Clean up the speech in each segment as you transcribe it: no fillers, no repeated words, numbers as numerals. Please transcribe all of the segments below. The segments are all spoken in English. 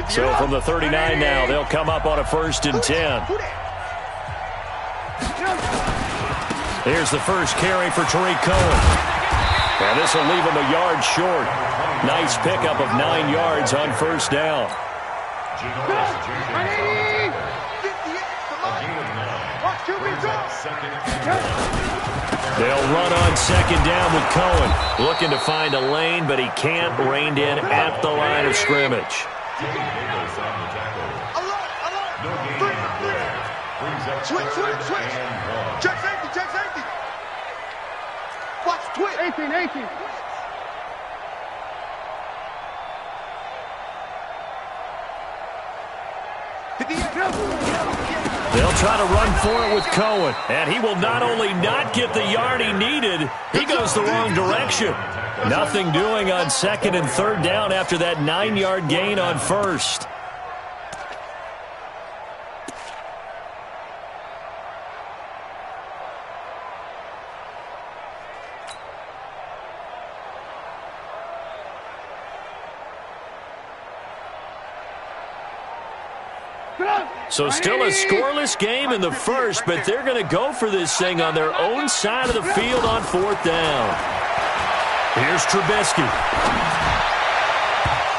So from the 39 now, they'll come up on a 1st and 10. Here's the first carry for Tariq Cohen. And this will leave him a yard short. Nice pickup of 9 yards on 1st down. They'll run on 2nd down with Cohen. Looking to find a lane, but he can't. Reined in at the line of scrimmage. Switch. Check safety. Watch, twitch. 18. They'll try to run for it with Cohen. And he will not only not get the yard he needed, he goes the wrong direction. Nothing doing on 2nd and 3rd down after that 9-yard gain on 1st. So still a scoreless game in the first, but they're going to go for this thing on their own side of the field on 4th down. Here's Trubisky.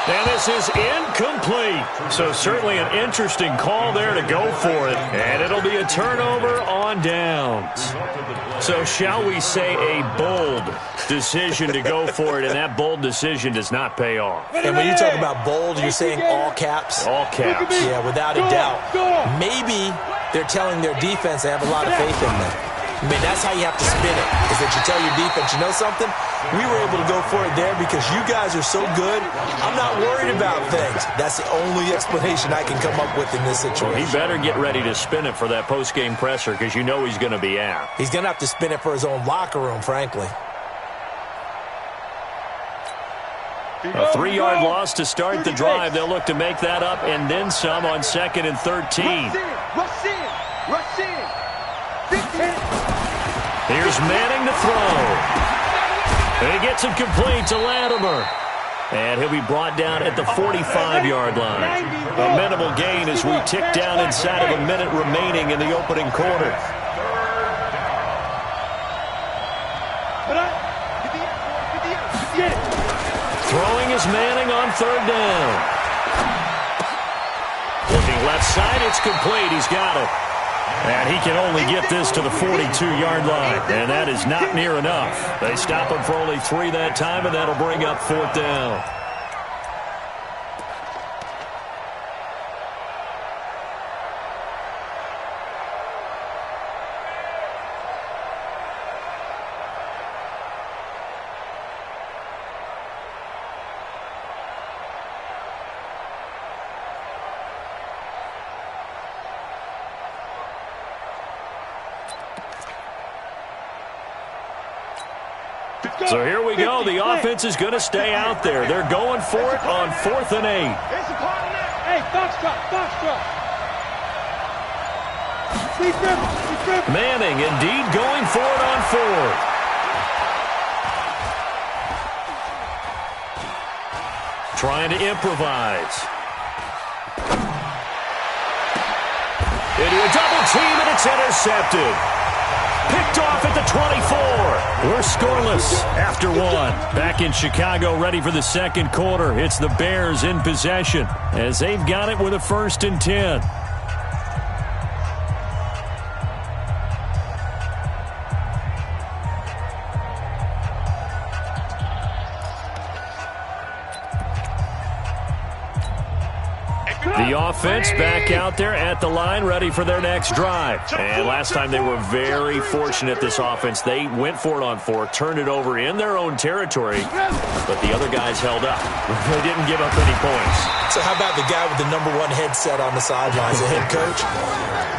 And this is incomplete. So certainly an interesting call there to go for it. And it'll be a turnover on downs. So shall we say a bold decision to go for it, and that bold decision does not pay off. And when you talk about bold, you're saying all caps? All caps. Yeah, without a doubt. Maybe they're telling their defense they have a lot of faith in them. I mean, that's how you have to spin it, is that you tell your defense, you know something? We were able to go for it there because you guys are so good. I'm not worried about things. That's the only explanation I can come up with in this situation. He better get ready to spin it for that post-game presser because you know he's going to be out. He's going to have to spin it for his own locker room, frankly. A 3-yard loss to start the drive. They'll look to make that up and then some on 2nd and 13. Rush in. Here's Manning to throw. And he gets it complete to Latimer. And he'll be brought down at the 45-yard line. A minimal gain as we tick down inside of a minute remaining in the opening quarter. Throwing is Manning on 3rd down. Looking left side, it's complete. He's got it. And he can only get this to the 42-yard line. And that is not near enough. They stop him for only 3 that time, and that'll bring up 4th down. So here we go. The offense is going to stay out there. They're going for it on 4th and 8. Hey, foxtrot. Manning indeed going for it on 4th. Trying to improvise. Into a double team, and it's intercepted. Picked off at the 24. We're scoreless after 1. Back in Chicago, ready for the 2nd quarter. It's the Bears in possession as they've got it with a 1st and 10. The offense back out there at the line, ready for their next drive. And last time they were very fortunate, this offense. They went for it on 4, turned it over in their own territory, but the other guys held up. They didn't give up any points. So how about the guy with the #1 headset on the sidelines, the head coach?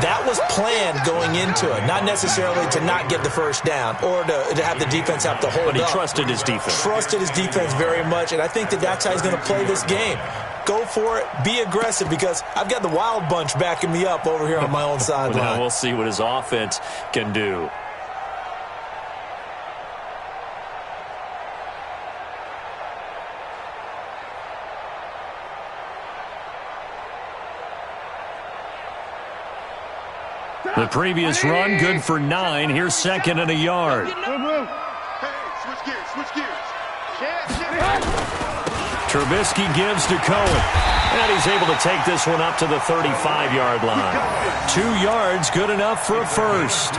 That was planned going into it, not necessarily to not get the 1st down or to have the defense have to hold up. But he trusted his defense. Trusted his defense very much, and I think that's how he's going to play this game. Go for it. Be aggressive because I've got the Wild Bunch backing me up over here on my own sideline. Now we'll see what his offense can do. The previous run, good for 9. Here's second and a yard. Switch gears. Trubisky gives to Cohen. And he's able to take this one up to the 35-yard line. 2 yards, good enough for a first.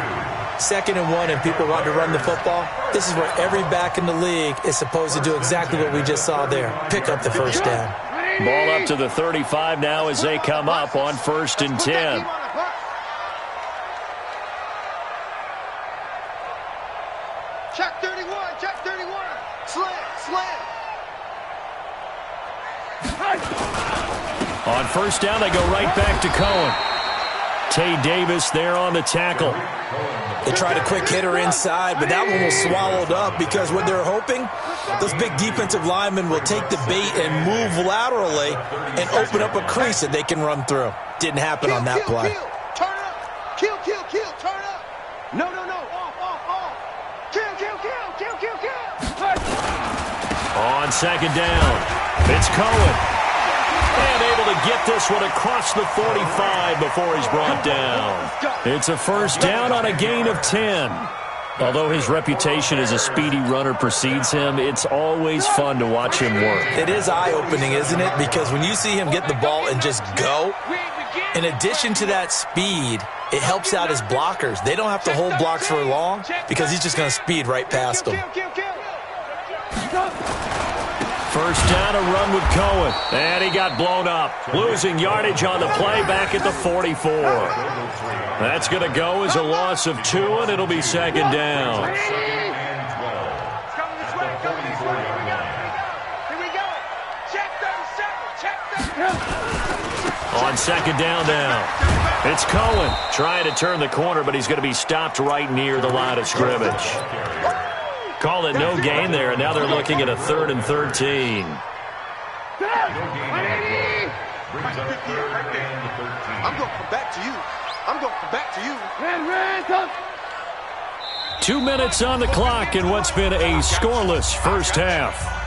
2nd and 1, and people want to run the football. This is where every back in the league is supposed to do exactly what we just saw there. Pick up the first down. Ball up to the 35 now as they come up on 1st and 10. Check 31. Slam. On 1st down, they go right back to Cohen. Tay Davis there on the tackle. They tried a quick hitter inside, but that one was swallowed up because what they're hoping, those big defensive linemen will take the bait and move laterally and open up a crease that they can run through. Didn't happen on that play. Turn up. Kill. Turn up. No. Off. Kill. On 2nd down, it's Cohen. And able to get this one across the 45 before he's brought down. It's a 1st down on a gain of 10. Although his reputation as a speedy runner precedes him, it's always fun to watch him work. It is eye-opening, isn't it? Because when you see him get the ball and just go, in addition to that speed, it helps out his blockers. They don't have to hold blocks for long because he's just going to speed right past them. 1st down, a run with Cohen. And he got blown up. Losing yardage on the play back at the 44. That's going to go as a loss of 2, and it'll be 2nd down. On 2nd down now, it's Cohen trying to turn the corner, but he's going to be stopped right near the line of scrimmage. Call it no gain there, and now they're looking at a 3rd and 13. I'm going to come back to you. 2 minutes on the clock in what's been a scoreless first half.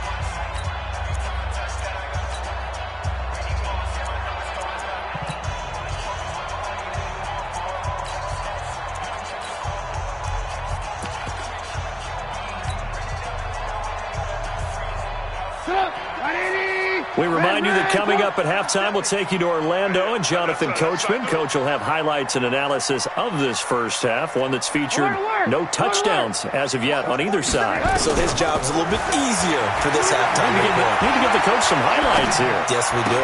We remind you that coming up at halftime, we'll take you to Orlando and Jonathan Coachman. Coach will have highlights and analysis of this first half, one that's featured no touchdowns as of yet on either side. So his job's a little bit easier for this halftime. Need to give the coach some highlights here. Yes, we do.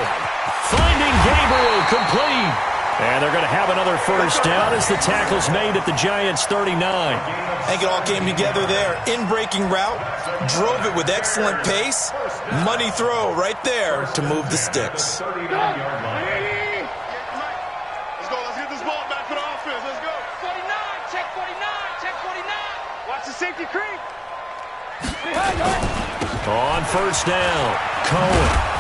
Finding Gabriel complete. And they're going to have another 1st down as the tackle's made at the Giants' 39. I think it all came together there. In-breaking route, drove it with excellent pace. Money throw right there to move the sticks. Let's go. Let's get this ball back for the offense. Let's go. 49. Check 49. Watch the safety creep. On 1st down, Cohen.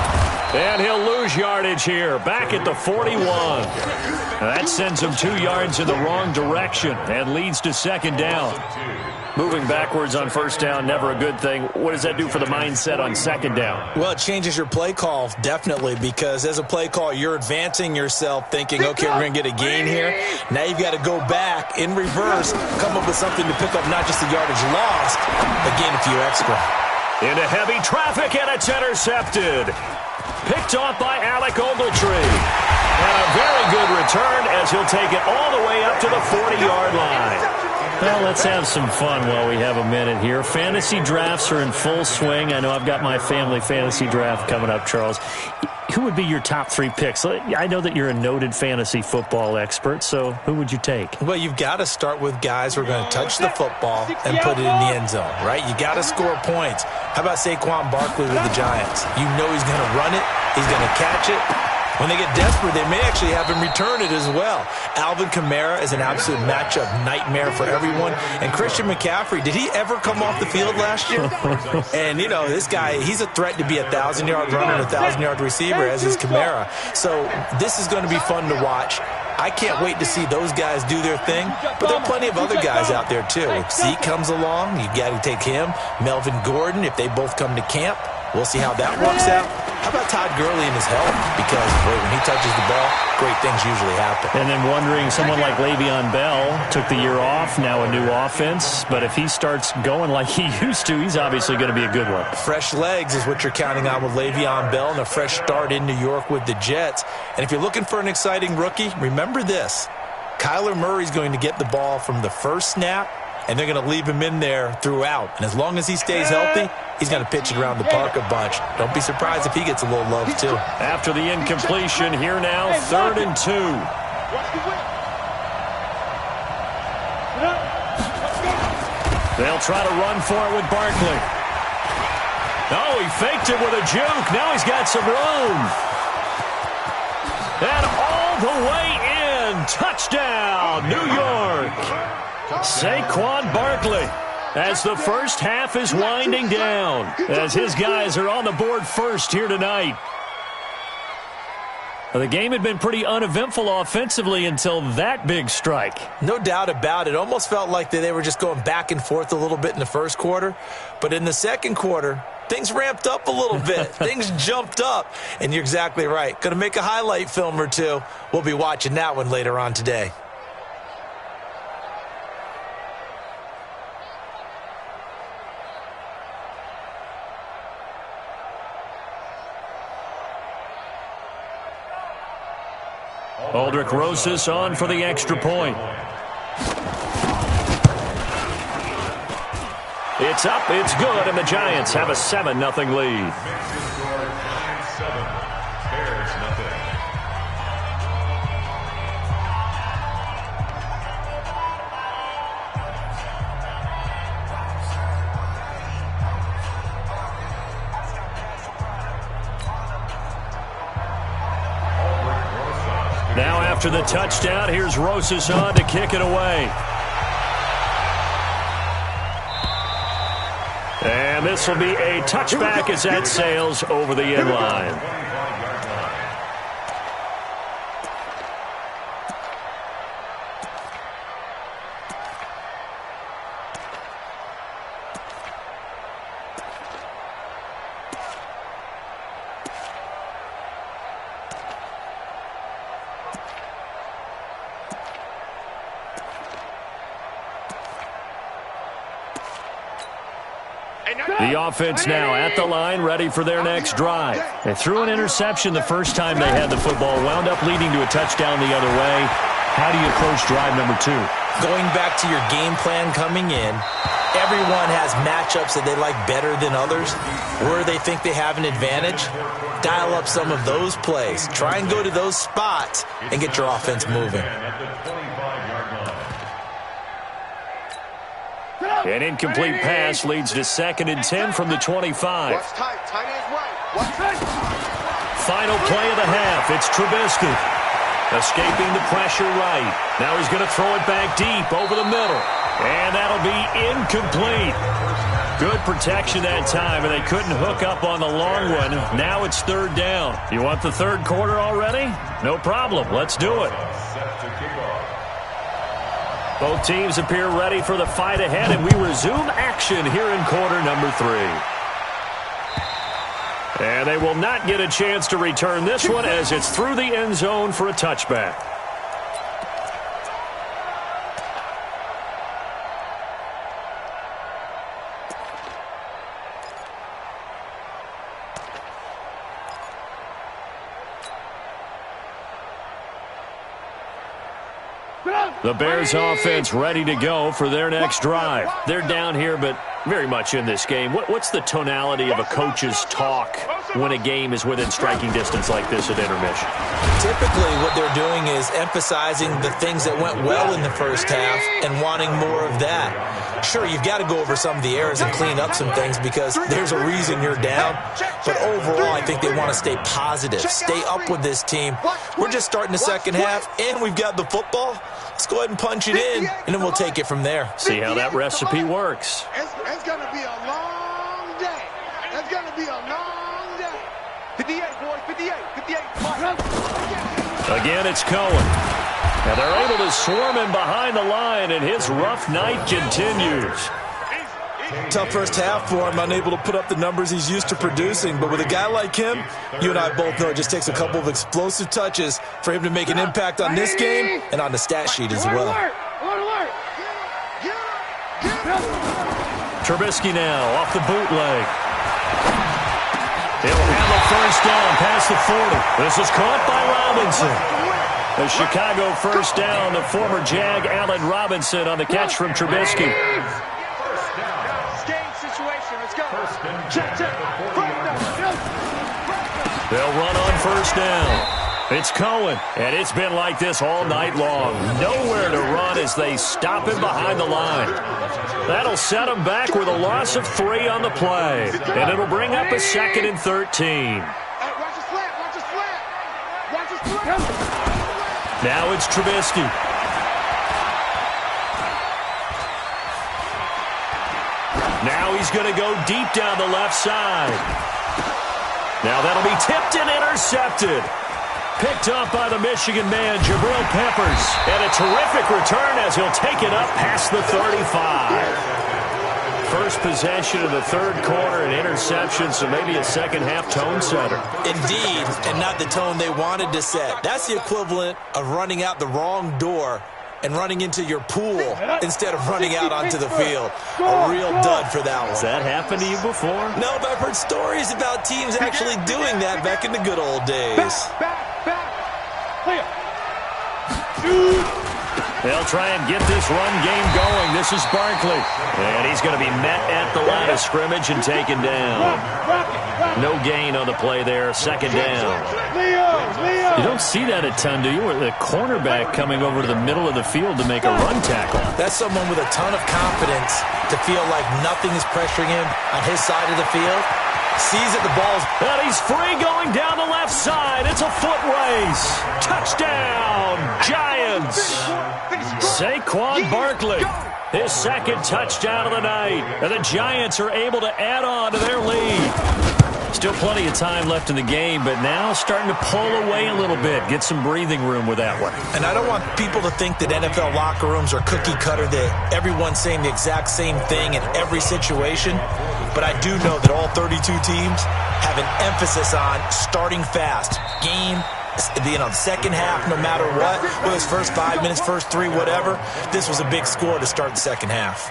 And he'll lose yardage here, back at the 41. That sends him 2 yards in the wrong direction and leads to 2nd down. Moving backwards on 1st down, never a good thing. What does that do for the mindset on 2nd down? Well, it changes your play call, definitely, because as a play call, you're advancing yourself thinking, okay, we're going to get a gain here. Now you've got to go back in reverse, come up with something to pick up not just the yardage lost, but gain a few extra. Into heavy traffic, and it's intercepted. Picked off by Alec Ogletree. And a very good return as he'll take it all the way up to the 40-yard line. Well, let's have some fun while we have a minute here. Fantasy drafts are in full swing. I know I've got my family fantasy draft coming up, Charles. Who would be your top 3 picks? I know that you're a noted fantasy football expert, so who would you take? Well, you've got to start with guys who are going to touch the football and put it in the end zone, right? You got to score points. How about Saquon Barkley with the Giants? You know he's going to run it. He's going to catch it. When they get desperate, they may actually have him return it as well. Alvin Kamara is an absolute matchup nightmare for everyone. And Christian McCaffrey, did he ever come off the field last year? And, you know, this guy, he's a threat to be a 1,000-yard runner and a 1,000-yard receiver, as is Kamara. So this is going to be fun to watch. I can't wait to see those guys do their thing. But there are plenty of other guys out there, too. If Zeke comes along, you got to take him. Melvin Gordon, if they both come to camp. We'll see how that works out. How about Todd Gurley and his health? Because, boy, when he touches the ball, great things usually happen. And then wondering, someone like Le'Veon Bell took the year off, now a new offense. But if he starts going like he used to, he's obviously going to be a good one. Fresh legs is what you're counting on with Le'Veon Bell and a fresh start in New York with the Jets. And if you're looking for an exciting rookie, remember this. Kyler Murray's going to get the ball from the first snap, and they're going to leave him in there throughout. And as long as he stays healthy, he's going to pitch it around the park a bunch. Don't be surprised if he gets a little love, too. After the incompletion, here now, 3rd and 2. They'll try to run for it with Barkley. Oh, he faked it with a juke. Now he's got some room. And all the way in. Touchdown, New York. Saquon Barkley, as the first half is winding down, as his guys are on the board first here tonight. The game had been pretty uneventful offensively until that big strike. No doubt about it. Almost felt like they were just going back and forth a little bit in the first quarter. But in the second quarter, things ramped up a little bit. Things jumped up. And you're exactly right. Going to make a highlight film or two. We'll be watching that one later on today. Aldrich Rosas on for the extra point. It's up, it's good, and the Giants have a 7-0 lead. Now after the touchdown, here's Rosas on to kick it away. And this will be a touchback as that sails over the end line. The offense now at the line, ready for their next drive. They threw an interception the first time they had the football, wound up leading to a touchdown the other way. How do you approach drive number 2? Going back to your game plan coming in, everyone has matchups that they like better than others. Where they think they have an advantage, dial up some of those plays. Try and go to those spots and get your offense moving. An incomplete pass leads to 2nd and 10 from the 25. Final play of the half. It's Trubisky. Escaping the pressure right. Now he's going to throw it back deep over the middle. And that'll be incomplete. Good protection that time, and they couldn't hook up on the long one. Now it's 3rd down. You want the 3rd quarter already? No problem. Let's do it. Both teams appear ready for the fight ahead, and we resume action here in quarter number 3. And they will not get a chance to return this one as it's through the end zone for a touchback. The Bears offense ready to go for their next drive. They're down here, but very much in this game. What's the tonality of a coach's talk when a game is within striking distance like this at intermission? Typically, what they're doing is emphasizing the things that went well in the first half and wanting more of that. Sure, you've got to go over some of the errors and clean up some things because there's a reason you're down. But overall, I think they want to stay positive, stay up with this team. We're just starting the second half, and we've got the football. Let's go ahead and punch it in, and then we'll take it from there. See how that recipe works. It's going to be a long day. It's going to be a long day. 58, boys, 58, 58. Again, it's Cohen. And they're able to swarm him behind the line, and his rough night continues. Tough first half for him, unable to put up the numbers he's used to producing. But with a guy like him, you and I both know it just takes a couple of explosive touches for him to make an impact on this game and on the stat sheet as well. Trubisky now off the bootleg. He'll have a first down past the 40. This is caught by Robinson. The Chicago first down, the former Jag Allen Robinson on the catch from Trubisky. They'll run on first down. It's Cohen, and it's been like this all night long. Nowhere to run as they stop him behind the line. That'll set him back with a loss of 3 on the play, and it'll bring up a 2nd and 13. Now it's Trubisky. Now he's going to go deep down the left side. Now that'll be tipped and intercepted. Picked up by the Michigan man, Jabril Peppers. And a terrific return as he'll take it up past the 35. First possession of the third quarter, an interception, so maybe a second-half tone setter. Indeed, and not the tone they wanted to set. That's the equivalent of running out the wrong door and running into your pool instead of running out onto the field. A real dud for that one. Has that happened to you before? No, but I've heard stories about teams actually doing that back in the good old days. They'll try and get this run game going. This is Barkley. And he's going to be met at the line of scrimmage and taken down. No gain on the play there. Second down. You don't see that a ton, do you? Or the cornerback coming over to the middle of the field to make a run tackle. That's someone with a ton of confidence to feel like nothing is pressuring him on his side of the field. Sees that the ball's... And he's free going down the left side. It's a foot race. Touchdown, Giants. Saquon Barkley, his second touchdown of the night. And the Giants are able to add on to their lead. Still plenty of time left in the game, but now starting to pull away a little bit. Get some breathing room with that one. And I don't want people to think that NFL locker rooms are cookie cutter, that everyone's saying the exact same thing in every situation. But I do know that all 32 teams have an emphasis on starting fast. Game, the second half, no matter what, whether it's first 5 minutes, first 3, whatever, this was a big score to start the second half.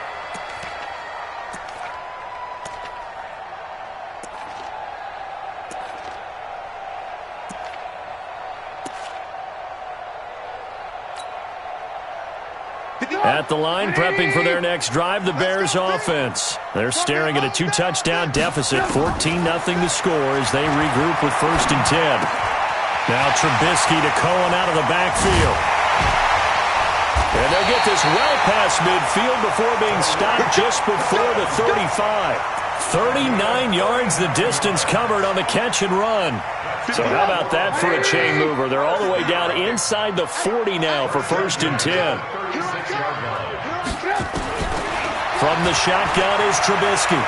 At the line, prepping for their next drive, the Bears offense. They're staring at a 2-touchdown deficit, 14-0 to score as they regroup with 1st and 10. Now Trubisky to Cohen out of the backfield. And they'll get this well past midfield before being stopped just before the 35. 39 yards the distance covered on the catch and run. So how about that for a chain mover? They're all the way down inside the 40 now for 1st and 10. From the shotgun is Trubisky.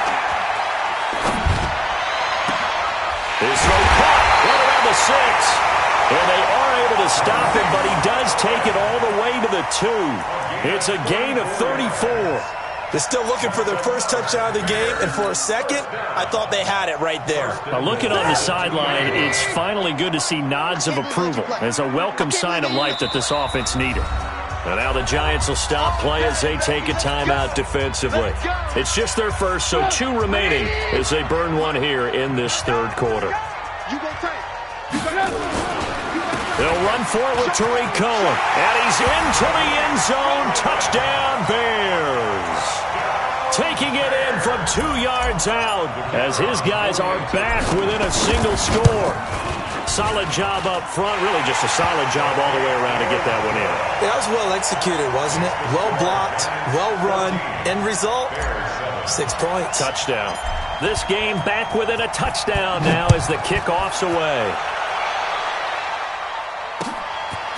His throw caught right around the 6. And they are able to stop him, but he does take it all the way to the 2. It's a gain of 34. They're still looking for their first touchdown of the game, and for a second, I thought they had it right there. Now looking on the sideline, it's finally good to see nods of approval. It's a welcome sign of life that this offense needed. And now the Giants will stop play as they take a timeout defensively. It's just their first, so 2 remaining as they burn one here in this third quarter. They'll run for it with Tariq Cohen. And he's into the end zone. Touchdown, Bears. Taking it in from 2 yards out as his guys are back within a single score. Solid job up front. Really just a solid job all the way around to get that one in. That was well executed, wasn't it? Well blocked, well run. End result, 6 points. Touchdown. This game back within a touchdown now as the kickoff's away.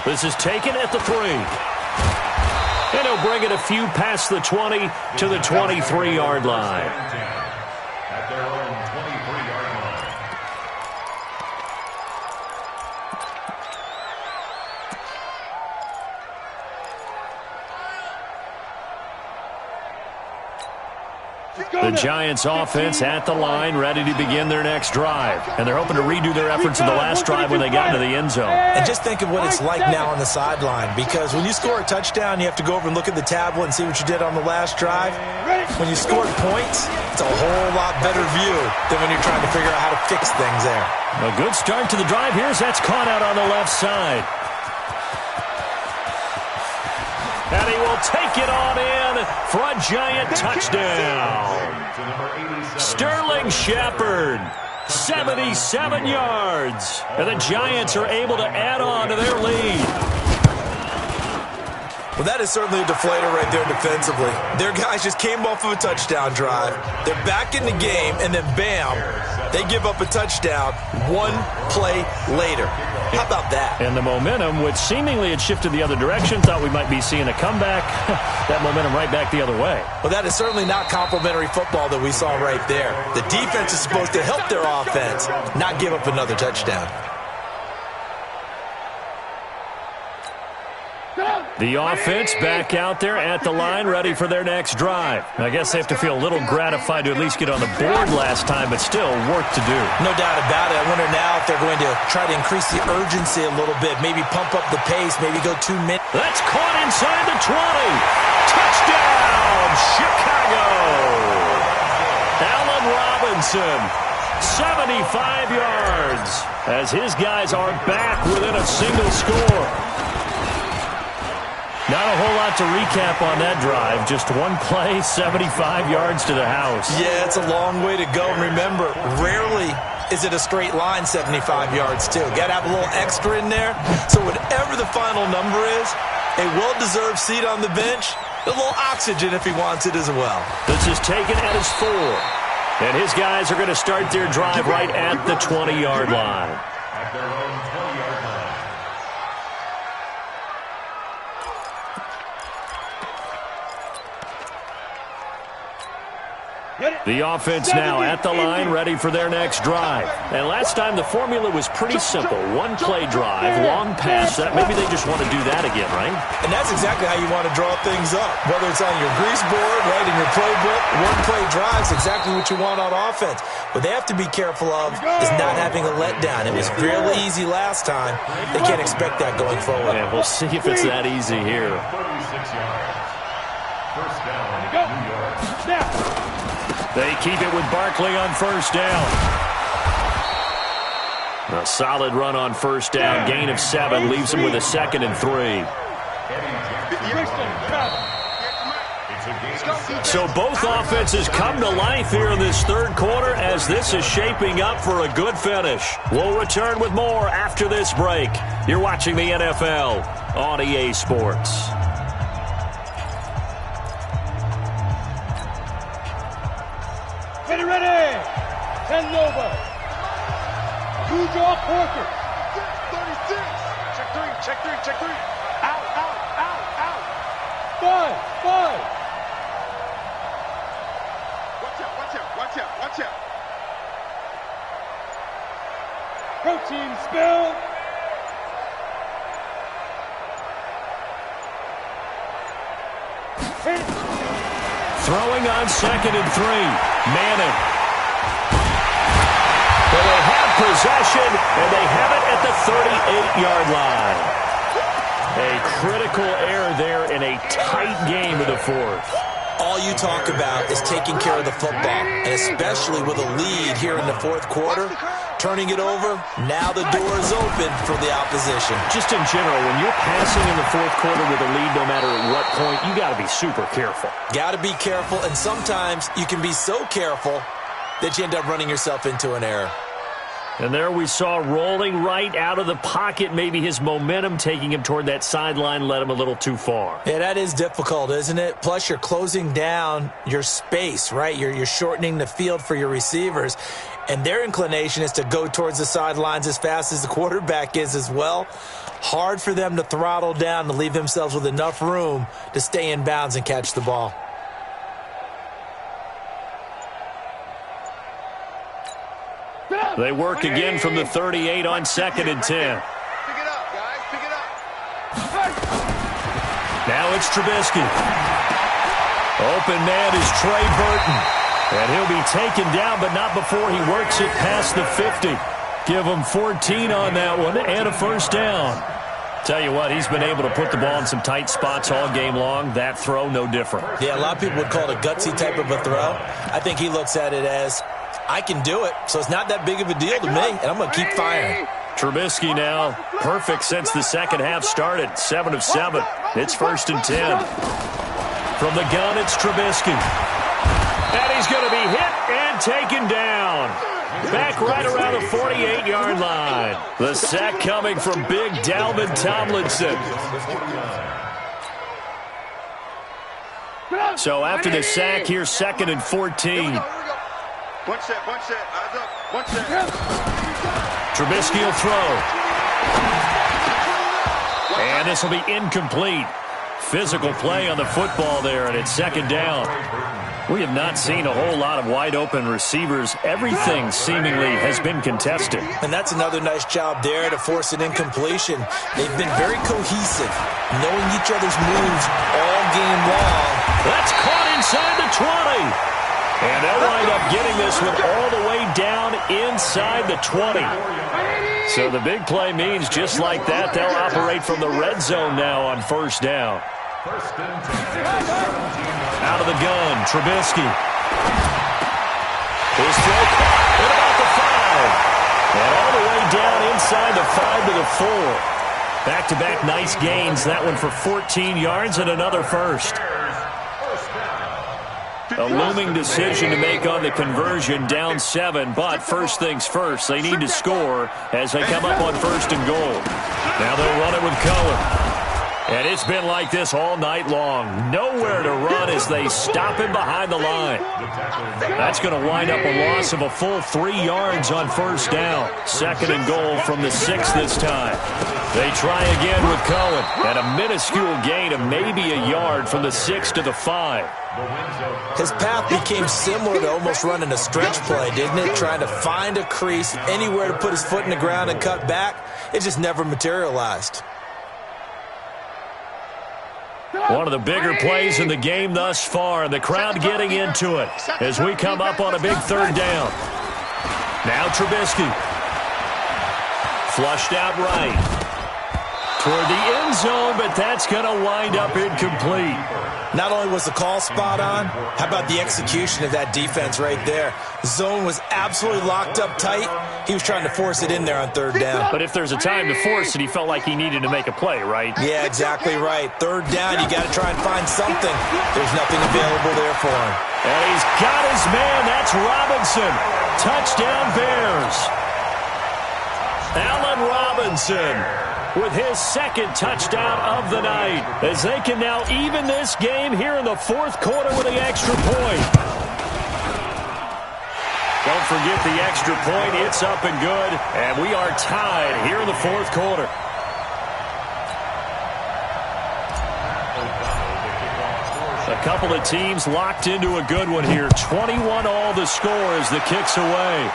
This is taken at the 3. And he'll bring it a few past the 20 to the 23-yard line. At their own 23-yard line. The Giants offense at the line, ready to begin their next drive. And they're hoping to redo their efforts in the last drive when they got into the end zone. And just think of what it's like now on the sideline, because when you score a touchdown, you have to go over and look at the tablet and see what you did on the last drive. When you scored points, it's a whole lot better view than when you're trying to figure out how to fix things there. A good start to the drive. That's caught out on the left side. And he will take it on in for a Giant touchdown. Sterling Shepard, 77 yards. And the Giants are able to add on to their lead. Well, that is certainly a deflator right there defensively. Their guys just came off of a touchdown drive. They're back in the game, and then bam, they give up a touchdown one play later. How about that? And the momentum, which seemingly had shifted the other direction, thought we might be seeing a comeback. That momentum right back the other way. Well, that is certainly not complimentary football that we saw right there. The defense is supposed to help their offense, not give up another touchdown. The offense back out there at the line, ready for their next drive. I guess they have to feel a little gratified to at least get on the board last time, but still work to do. No doubt about it. I wonder now if they're going to try to increase the urgency a little bit, maybe pump up the pace, maybe go 2 minutes. That's caught inside the 20. Touchdown, Chicago! Allen Robinson, 75 yards, as his guys are back within a single score. Not a whole lot to recap on that drive. Just one play, 75 yards to the house. Yeah, it's a long way to go. And remember, rarely is it a straight line 75 yards, too. Got to have a little extra in there. So whatever the final number is, a well-deserved seat on the bench, a little oxygen if he wants it as well. This is taken at his 4. And his guys are going to start their drive right at the 20-yard line. At their own 20-yard line. The offense now at the line, ready for their next drive. And last time the formula was pretty simple. One play drive, long pass. Maybe they just want to do that again, right? And that's exactly how you want to draw things up. Whether it's on your grease board, right, in your playbook, one play drive is exactly what you want on offense. What they have to be careful of is not having a letdown. It was fairly easy last time. They can't expect that going forward. Yeah, we'll see if it's that easy here. 36 yards. First down, New York. Snap. They keep it with Barkley on first down. A solid run on first down. Gain of 7 leaves him with a 2nd and 3. So both offenses come to life here in this third quarter as this is shaping up for a good finish. We'll return with more after this break. You're watching the NFL on EA Sports. Ready! 10 over. 2-jaw Porker. 36. Check 3, check 3, check 3. Out, out, out, out. 5. Watch out, watch out, watch out, watch out. Protein spill. Hit. Throwing on 2nd and 3. Manning. Well, they have possession, and they have it at the 38-yard line. A critical error there in a tight game of the fourth. All you talk about is taking care of the football, and especially with a lead here in the fourth quarter, turning it over, now the door is open for the opposition. Just in general, when you're passing in the fourth quarter with a lead, no matter at what point, you got to be super careful. Got to be careful, and sometimes you can be so careful that you end up running yourself into an error. And there we saw rolling right out of the pocket. Maybe his momentum taking him toward that sideline led him a little too far. Yeah, that is difficult, isn't it? Plus, you're closing down your space, right? You're shortening the field for your receivers. And their inclination is to go towards the sidelines as fast as the quarterback is as well. Hard for them to throttle down to leave themselves with enough room to stay in bounds and catch the ball. They work again from the 38 on 2nd and 10. Pick it up, guys. Pick it up. Now it's Trubisky. Open man is Trey Burton. And he'll be taken down, but not before he works it past the 50. Give him 14 on that one and a first down. Tell you what, he's been able to put the ball in some tight spots all game long. That throw, no different. Yeah, a lot of people would call it a gutsy type of a throw. I think he looks at it as, I can do it, so it's not that big of a deal to me, and I'm going to keep firing. Trubisky now, perfect since the second half started. 7 of 7. It's 1st and 10. From the gun, it's Trubisky. And he's going to be hit and taken down. Back right around the 48-yard line. The sack coming from big Dalvin Tomlinson. So after the sack, here's 2nd and 14. One set, eyes up, one set. Trubisky will throw. And this will be incomplete. Physical play on the football there, and it's 2nd down. We have not seen a whole lot of wide-open receivers. Everything seemingly has been contested. And that's another nice job there to force an incompletion. They've been very cohesive, knowing each other's moves all game long. That's caught inside the 20. And they'll wind up getting this one all the way down inside the 20. So the big play means just like that, they'll operate from the red zone now on 1st down. Out of the gun, Trubisky. His throw caught at about the 5. And all the way down inside the 5 to the 4. Back-to-back nice gains. That one for 14 yards and another first. A looming decision to make on the conversion, down 7. But first things first, they need to score as they come up on 1st and goal. Now they'll run it with Cohen. And it's been like this all night long. Nowhere to run as they stop him behind the line. That's going to wind up a loss of a full 3 yards on 1st down. 2nd and goal from the 6 this time. They try again with Cohen. And a minuscule gain of maybe a yard from the 6 to the 5. His path became similar to almost running a stretch play, didn't it? Trying to find a crease, anywhere to put his foot in the ground and cut back. It just never materialized. One of the bigger plays in the game thus far, and the crowd getting into it as we come up on a big 3rd down. Now Trubisky. Flushed out right. Toward the end zone, but that's going to wind up incomplete. Not only was the call spot on, how about the execution of that defense right there? The zone was absolutely locked up tight. He was trying to force it in there on 3rd down. But if there's a time to force it, he felt like he needed to make a play, right? Yeah, exactly right. 3rd down, you got to try and find something. There's nothing available there for him. And he's got his man. That's Robinson. Touchdown Bears. Allen Robinson with his 2nd touchdown of the night, as they can now even this game here in the 4th quarter with an extra point. Don't forget the extra point. It's up and good, and we are tied here in the 4th quarter. A couple of teams locked into a good one here. 21 all the score as the kick's away.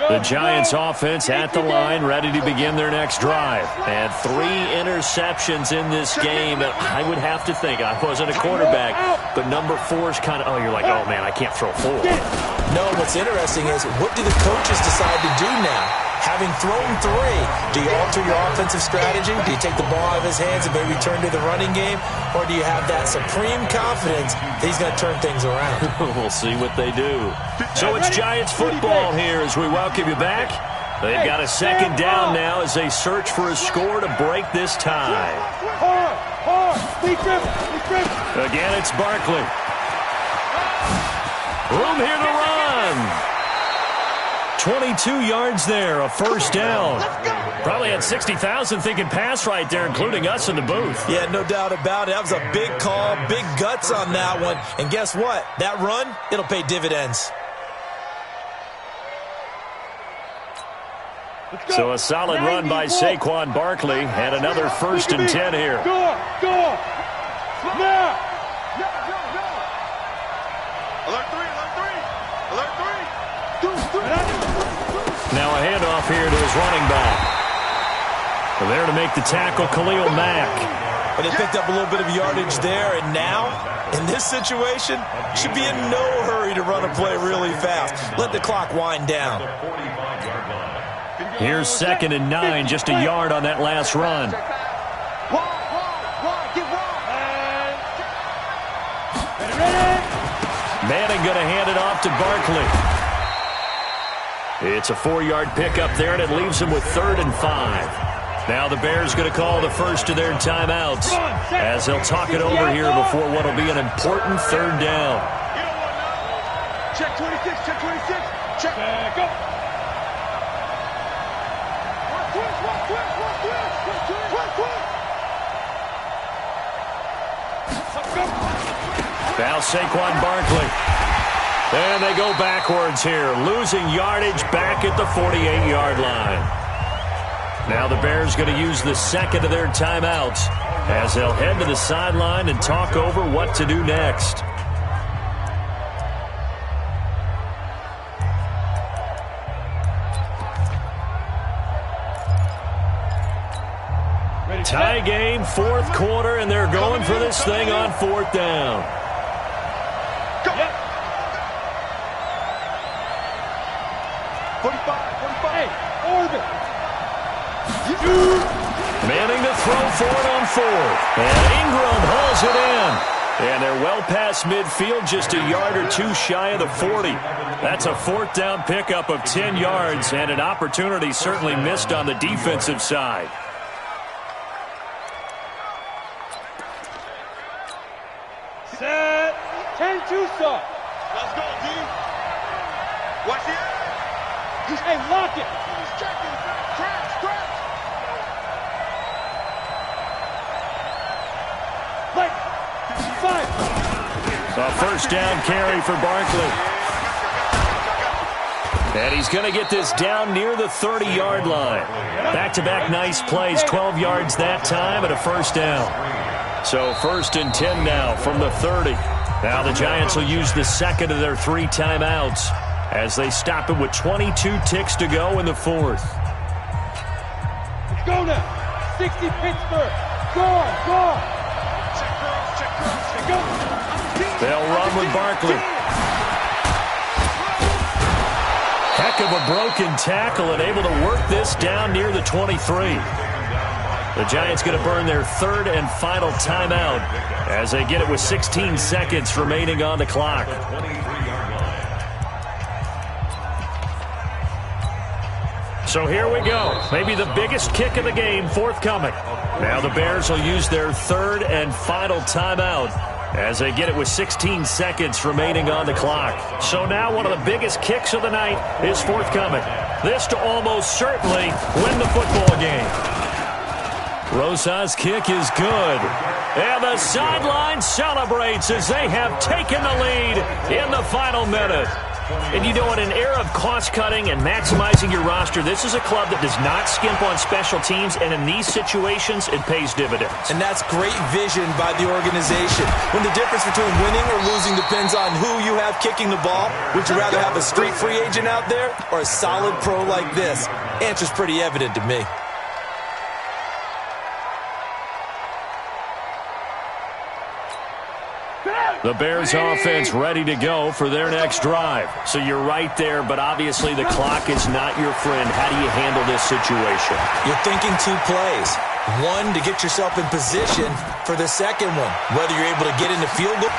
The Giants offense at the line, ready to begin their next drive. And 3 interceptions in this game. And I would have to think, I wasn't a quarterback, but number 4 is kind of, oh, you're like, oh, man, I can't throw 4. No, what's interesting is, what do the coaches decide to do now? Having thrown 3, do you alter your offensive strategy? Do you take the ball out of his hands and maybe turn to the running game? Or do you have that supreme confidence that he's going to turn things around? We'll see what they do. So it's Giants football here as we welcome you back. They've got a 2nd down now as they search for a score to break this tie. Again, it's Barkley. Room here to run. 22 yards there, a 1st down. Probably had 60,000 thinking pass right there, including us in the booth. Yeah, no doubt about it. That was a big call, big guts on that one. And guess what? That run, it'll pay dividends. So a solid run by Saquon Barkley and another 1st and 10 here. Go! Now! Alert 3! Now a handoff here to his running back. There to make the tackle, Khalil Mack. But they picked up a little bit of yardage there, and now, in this situation, should be in no hurry to run a play really fast. Let the clock wind down. Here's 2nd and 9, just a yard on that last run. Manning going to hand it off to Barkley. It's a 4-yard pickup there, and it leaves him with 3rd and 5. Now the Bears going to call the first of their timeouts as they'll talk it over here before what will be an important 3rd down. Check 26, check 26, check. Go! Now Saquon Barkley. And they go backwards here, losing yardage back at the 48-yard line. Now the Bears going to use the 2nd of their timeouts as they'll head to the sideline and talk over what to do next. Tie game, 4th quarter, and they're going for this thing on 4th down. Yep. 45. Hey, orbit. Manning to throw for it on 4th. And Ingram hauls it in. And they're well past midfield, just a yard or 2 shy of the 40. That's a 4th down pickup of 10 yards and an opportunity certainly missed on the defensive side. Set. 10-2 stop. Let's go, D. Watch the edge. Hey, lock it. He's checking. Crash. Like, 5. A 1st down carry for Barkley. And he's going to get this down near the 30-yard line. Back-to-back nice plays, 12 yards that time and a 1st down. So 1st and 10 now from the 30. Now the Giants will use the 2nd of their 3 timeouts as they stop it with 22 ticks to go in the 4th. Let's go now. 60 Pittsburgh. Go on. Check cross. Go. They'll run with Barkley. Heck of a broken tackle and able to work this down near the 23. The Giants going to burn their 3rd and final timeout as they get it with 16 seconds remaining on the clock. So here we go. Maybe the biggest kick of the game forthcoming. Now the Bears will use their 3rd and final timeout as they get it with 16 seconds remaining on the clock. So now one of the biggest kicks of the night is forthcoming. This to almost certainly win the football game. Rosa's kick is good. And the sideline celebrates as they have taken the lead in the final minute. And you know, in an era of cost-cutting and maximizing your roster, this is a club that does not skimp on special teams, and in these situations, it pays dividends. And that's great vision by the organization. When the difference between winning or losing depends on who you have kicking the ball, would you rather have a street free agent out there or a solid pro like this? Answer's pretty evident to me. The Bears offense ready to go for their next drive. So you're right there, but obviously the clock is not your friend. How do you handle this situation? You're thinking 2 plays. One, to get yourself in position for the second one, whether you're able to get into field goal.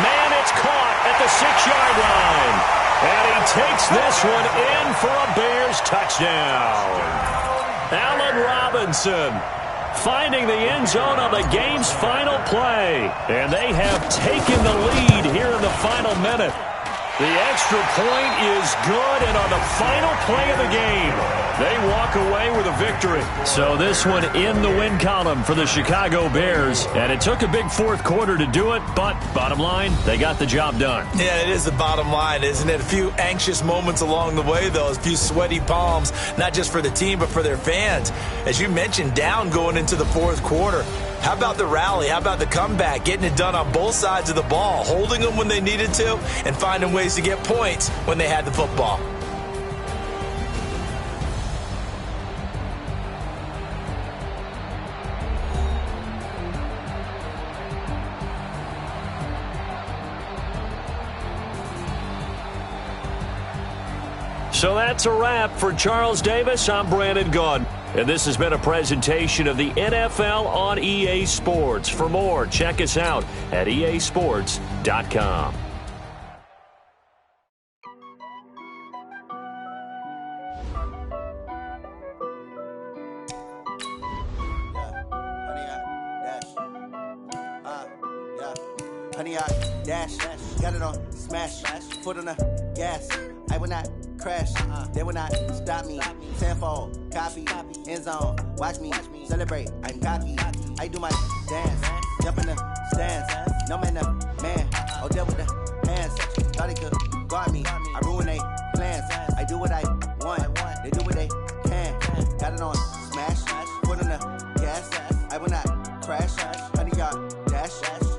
Man, it's caught at the 6-yard line. And he takes this one in for a Bears touchdown. Allen Robinson finding the end zone on the game's final play. And they have taken the lead here in the final minute. The extra point is good, and on the final play of the game, they walk away with a victory. So this one in the win column for the Chicago Bears, and it took a big fourth quarter to do it, but bottom line, they got the job done. Yeah, it is the bottom line, isn't it? A few anxious moments along the way, though, a few sweaty palms, not just for the team, but for their fans. As you mentioned, down going into the fourth quarter. How about the rally? How about the comeback? Getting it done on both sides of the ball, holding them when they needed to, and finding ways to get points when they had the football. So that's a wrap for Charles Davis. I'm Brandon Gaudin. And this has been a presentation of the NFL on EA Sports. For more, check us out at easports.com. Honey, I dash, got it on smash, foot on the gas. I will not crash, they will not stop me. Tenfold, copy, end zone, watch me celebrate. I'm cocky, I do my dance, jump in the stands. No man, man, oh, deal with the hands. Thought he could guard me, I ruin they plans. I do what I want, they do what they can. Got it on smash, foot on the gas. I will not crash, honey, yard dash,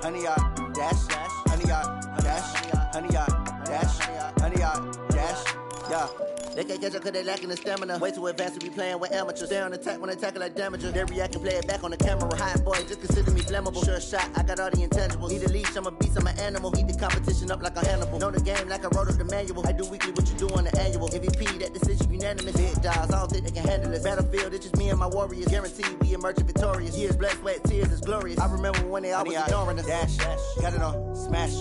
honey, yard dash, honey, yard dash, honey, yard dash, honey, yard dash, yeah. They can't catch up cause they lacking the stamina. Way too advanced to be playing with amateurs. Stay on attack when they tackle like damager. They react and play it back on the camera. Hot boy, just consider me flammable. Sure shot, I got all the intangibles. Need a leash, I'm a beast, I'm an animal. Heat the competition up like a Hannibal. Know the game like I wrote up the manual. I do weekly what you do on the annual. MVP, that decision unanimous. Big dogs, I don't think they can handle it. Battlefield, it's just me and my warriors. Guaranteed we emerging victorious. Years, blood, sweat, tears, it's glorious. I remember when they always ignoring us. Dash, got it on smash,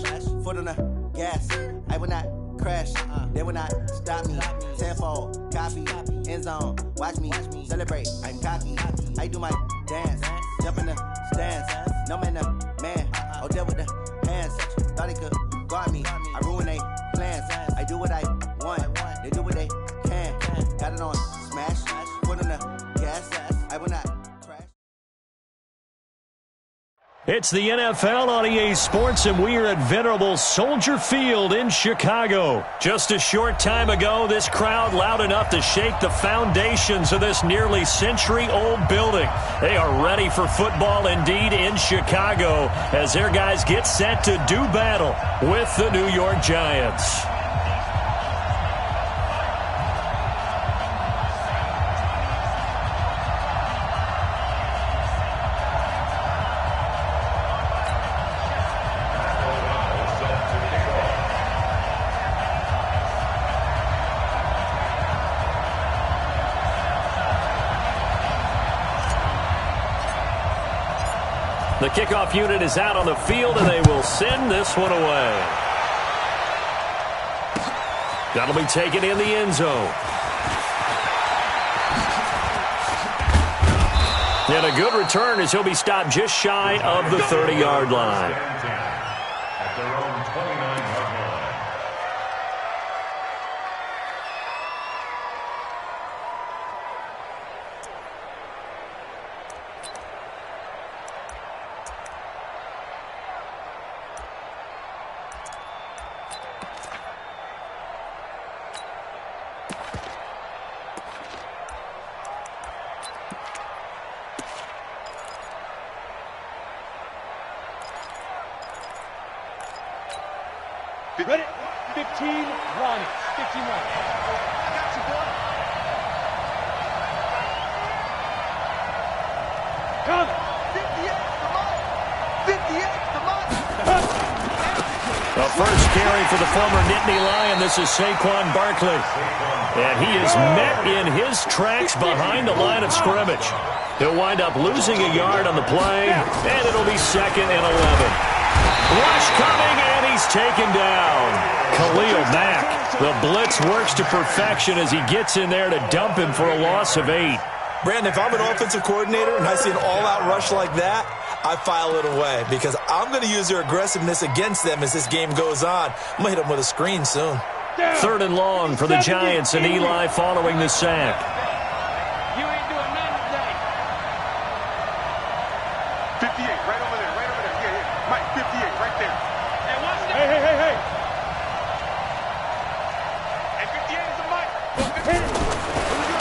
foot on the gas. I will not crash, they will not stop me. Tenfold, copy, end zone, watch me celebrate. I'm cocky, I do my dance, jump in the stands. No man, man, oh, deal with the hands. Thought he could guard me, I ruin they plans. I do what I want, they do what they can. Got it on smash, foot on the gas. I will not. It's the NFL on EA Sports, and we are at venerable Soldier Field in Chicago. Just a short time ago, this crowd loud enough to shake the foundations of this nearly century-old building. They are ready for football indeed in Chicago as their guys get set to do battle with the New York Giants. The kickoff unit is out on the field, and they will send this one away. That'll be taken in the end zone. And a good return as he'll be stopped just shy of the 30-yard line. At their own 29-yard line. Ready? 15 Ronnie. 15 Ronnie. Come. 58, come on. 58, come on. The first carry for the former Nittany Lion. This is Saquon Barkley. And he is met in his tracks behind the line of scrimmage. He'll wind up losing a yard on the play, and it'll be 2nd and 11. Rush coming, and he's taken down. Khalil Mack. The blitz works to perfection as he gets in there to dump him for a loss of 8. Brandon, if I'm an offensive coordinator and I see an all-out rush like that, I file it away because I'm going to use their aggressiveness against them as this game goes on. I'm going to hit them with a screen soon. 3rd and long for the Giants, and Eli following the sack. You ain't doing nothing today. 58, right over there, right over there. Yeah. Mike, 58, right there. And watch that. Hey. And 58 is a Mike.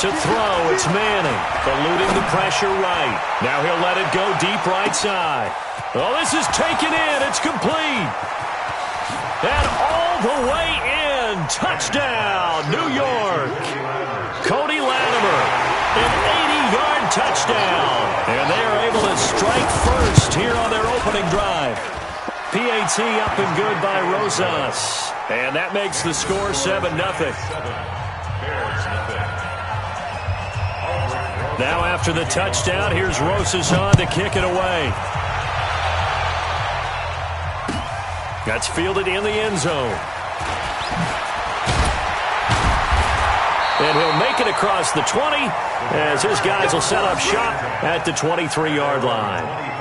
To throw, it's Manning, eluding the pressure right. Now he'll let it go deep right side. Oh, this is taken in. It's complete. And all the way in. Touchdown, New York. Cody Latimer, an 80-yard touchdown. And they are able to strike first here on their opening drive. PAT up and good by Rosas. And that makes the score 7-0. Now after the touchdown, here's Rosas on to kick it away. That's fielded in the end zone. And he'll make it across the 20 as his guys will set up shop at the 23-yard line.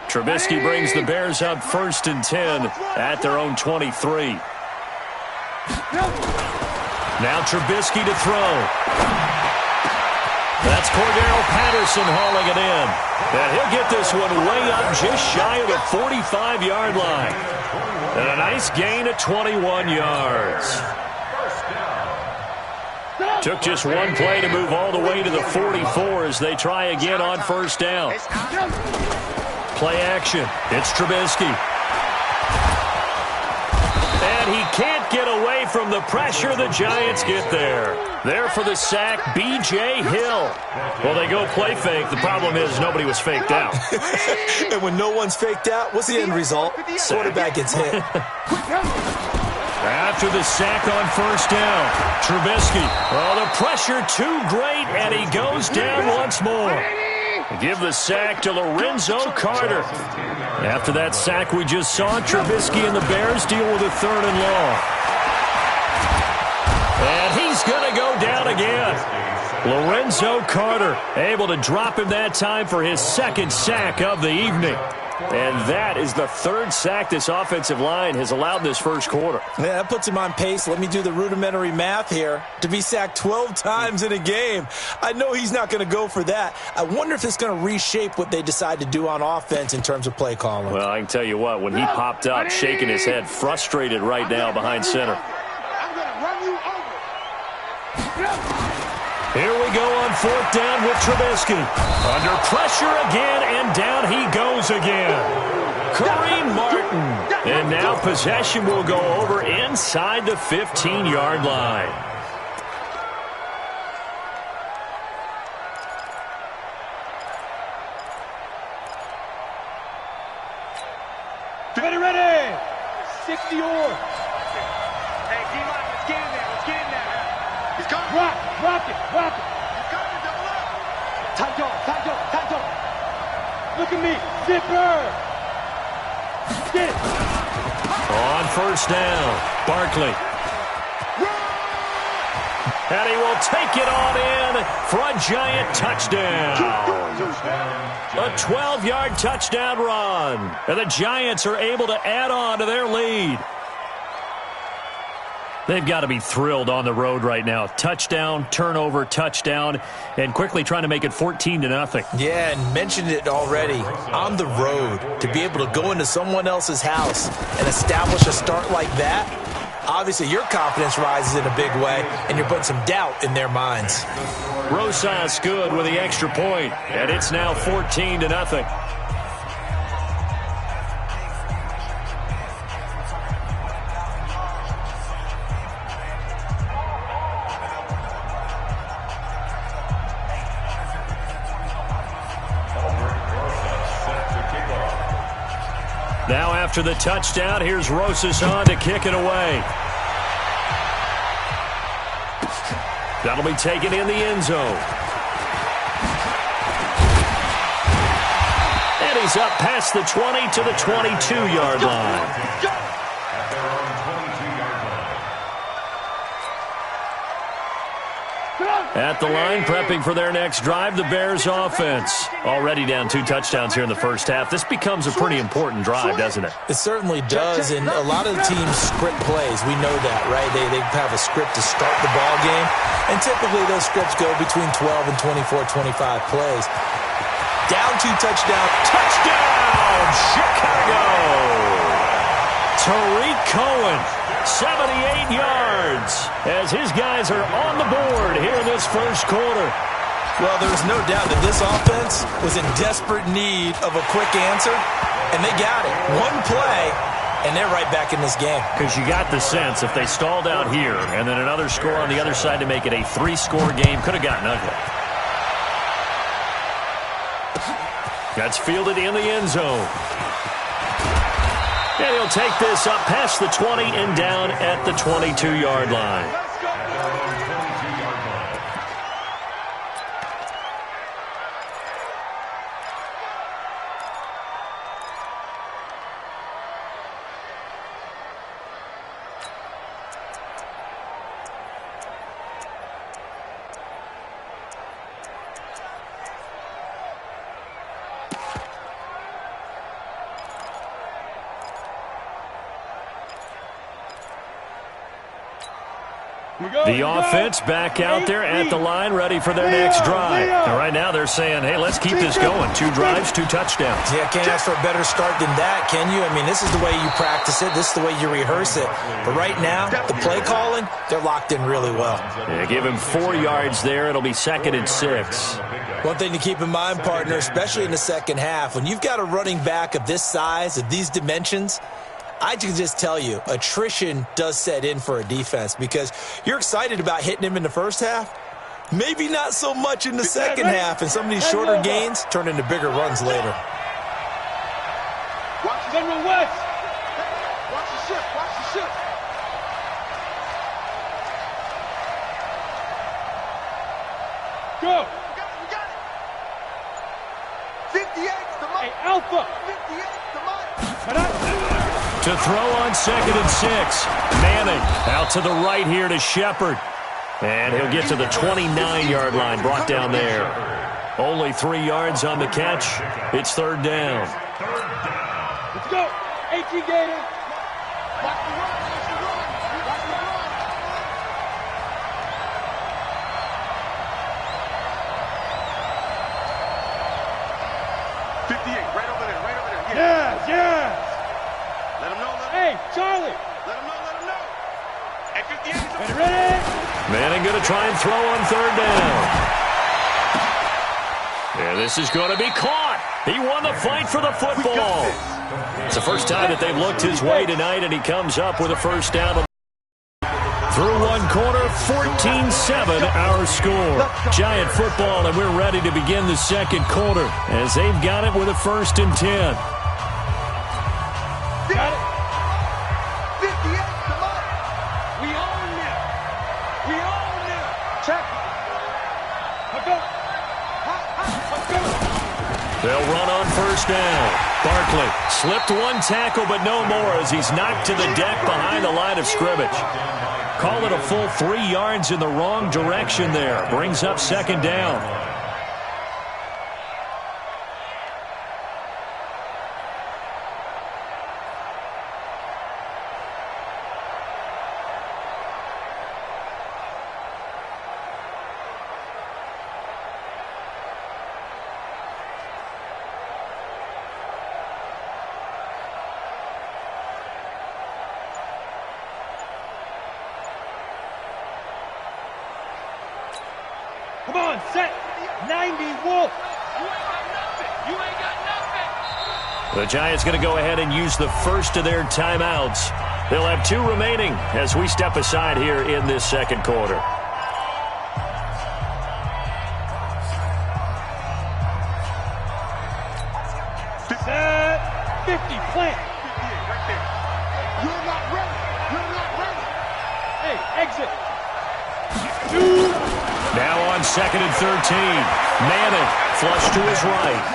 Trubisky brings the Bears up 1st and 10 at their own 23. Now Trubisky to throw. That's Cordero Patterson hauling it in. And he'll get this one way up just shy of the 45-yard line. And a nice gain of 21 yards. Took just one play to move all the way to the 44 as they try again on 1st down. Play action. It's Trubisky. And he can't get away from the pressure. The Giants get there. There for the sack, B.J. Hill. Well, they go play fake. The problem is nobody was faked out. And when no one's faked out, what's the end result? Quarterback gets hit. After the sack on 1st down, Trubisky. Oh, the pressure too great, and he goes down once more. Give the sack to Lorenzo Carter. After that sack we just saw, Trubisky and the Bears deal with a 3rd and long. And he's going to go down again. Lorenzo Carter able to drop him that time for his 2nd sack of the evening. And that is the 3rd sack this offensive line has allowed this 1st quarter. Yeah, that puts him on pace. Let me do the rudimentary math here. To be sacked 12 times in a game. I know he's not going to go for that. I wonder if it's going to reshape what they decide to do on offense in terms of play calling. Well, I can tell you what, when he popped up, shaking his head, frustrated right now behind center. I'm going to run you over. Here we go on 4th down with Trubisky. Under pressure again, and down he goes again. Kareem Martin. And now possession will go over inside the 15-yard line. Ready. 60 or. Hey, D-line, let's get in there. Let's get in there. He's coming. Rock it. He's coming. Double up. Tight door. Look at me. Zipper. Get it. On 1st down, Barkley. And he will take it on in for a Giant touchdown. A 12-yard touchdown run. And the Giants are able to add on to their lead. They've got to be thrilled on the road right now. Touchdown, turnover, touchdown, and quickly trying to make it 14-0. Yeah, and mentioned it already. On the road, to be able to go into someone else's house and establish a start like that, obviously your confidence rises in a big way, and you're putting some doubt in their minds. Rosas good with the extra point, and it's now 14-0. Now after the touchdown, here's Rosas on to kick it away. That'll be taken in the end zone. And he's up past the 20 to the 22-yard line. At the line, prepping for their next drive, the Bears offense. Already down 2 touchdowns here in the first half. This becomes a pretty important drive, doesn't it? It certainly does, and a lot of the teams script plays. We know that, right? They have a script to start the ball game, and typically those scripts go between 12 and 24, 25 plays. Down 2 touchdown. Touchdown, Chicago! Tariq Cohen. 78 yards as his guys are on the board here in this first quarter. Well, there's no doubt that this offense was in desperate need of a quick answer, and they got it. One play, and they're right back in this game. Because you got the sense if they stalled out here and then another score on the other side to make it a 3-score game, could have gotten ugly. That's fielded in the end zone. And he'll take this up past the 20 and down at the 22-yard line. The offense back out there at the line, ready for their next drive. And right now they're saying, hey, let's keep this going. 2 drives, 2 touchdowns. Yeah, can't ask for a better start than that, can you? I mean, this is the way you practice it. This is the way you rehearse it. But right now, the play calling, they're locked in really well. Yeah, give him 4 yards there. It'll be 2nd and 6. One thing to keep in mind, partner, especially in the second half, when you've got a running back of this size, of these dimensions, I can just tell you, attrition does set in for a defense because you're excited about hitting him in the first half. Maybe not so much in the second half, and some of these shorter gains turn into bigger runs later. Watch General West. Watch the ship. Watch the ship. Go. We got it. 58 to Mike. Hey, Alpha. 58 to Mike. To throw on 2nd and 6. Manning out to the right here to Shepard. And he'll get to the 29-yard line, brought down there. Only 3 yards on the catch. It's 3rd down. Let's go. 18 Gators. Watch the run. Watch the run. Watch the run. 58, right over there, right over there. Yeah. Yes. Let him know. Hey, Charlie. Let him know. At 58. Ready? Manning going to try and throw on 3rd down. Yeah, this is going to be caught. He won the fight for the football. It's the first time that they've looked his way tonight, and he comes up with a first down. Through 1 quarter, 14-7 our score. Giant football, and we're ready to begin the second quarter as they've got it with a 1st and 10. Got it. 58 to Mike. We own it. We own it. Check. Let's go. Let's go. They'll run on 1st down. Barkley slipped 1 tackle, but no more as he's knocked to the deck behind the line of scrimmage. Call it a full 3 yards in the wrong direction there. Brings up 2nd down. Come on, set. 90, Wolf. You ain't got nothing. You ain't got nothing. The Giants going to go ahead and use the first of their timeouts. They'll have 2 remaining as we step aside here in this second quarter. Set. 50, plant. Exit. Now on 2nd and 13. Manning flush to his right.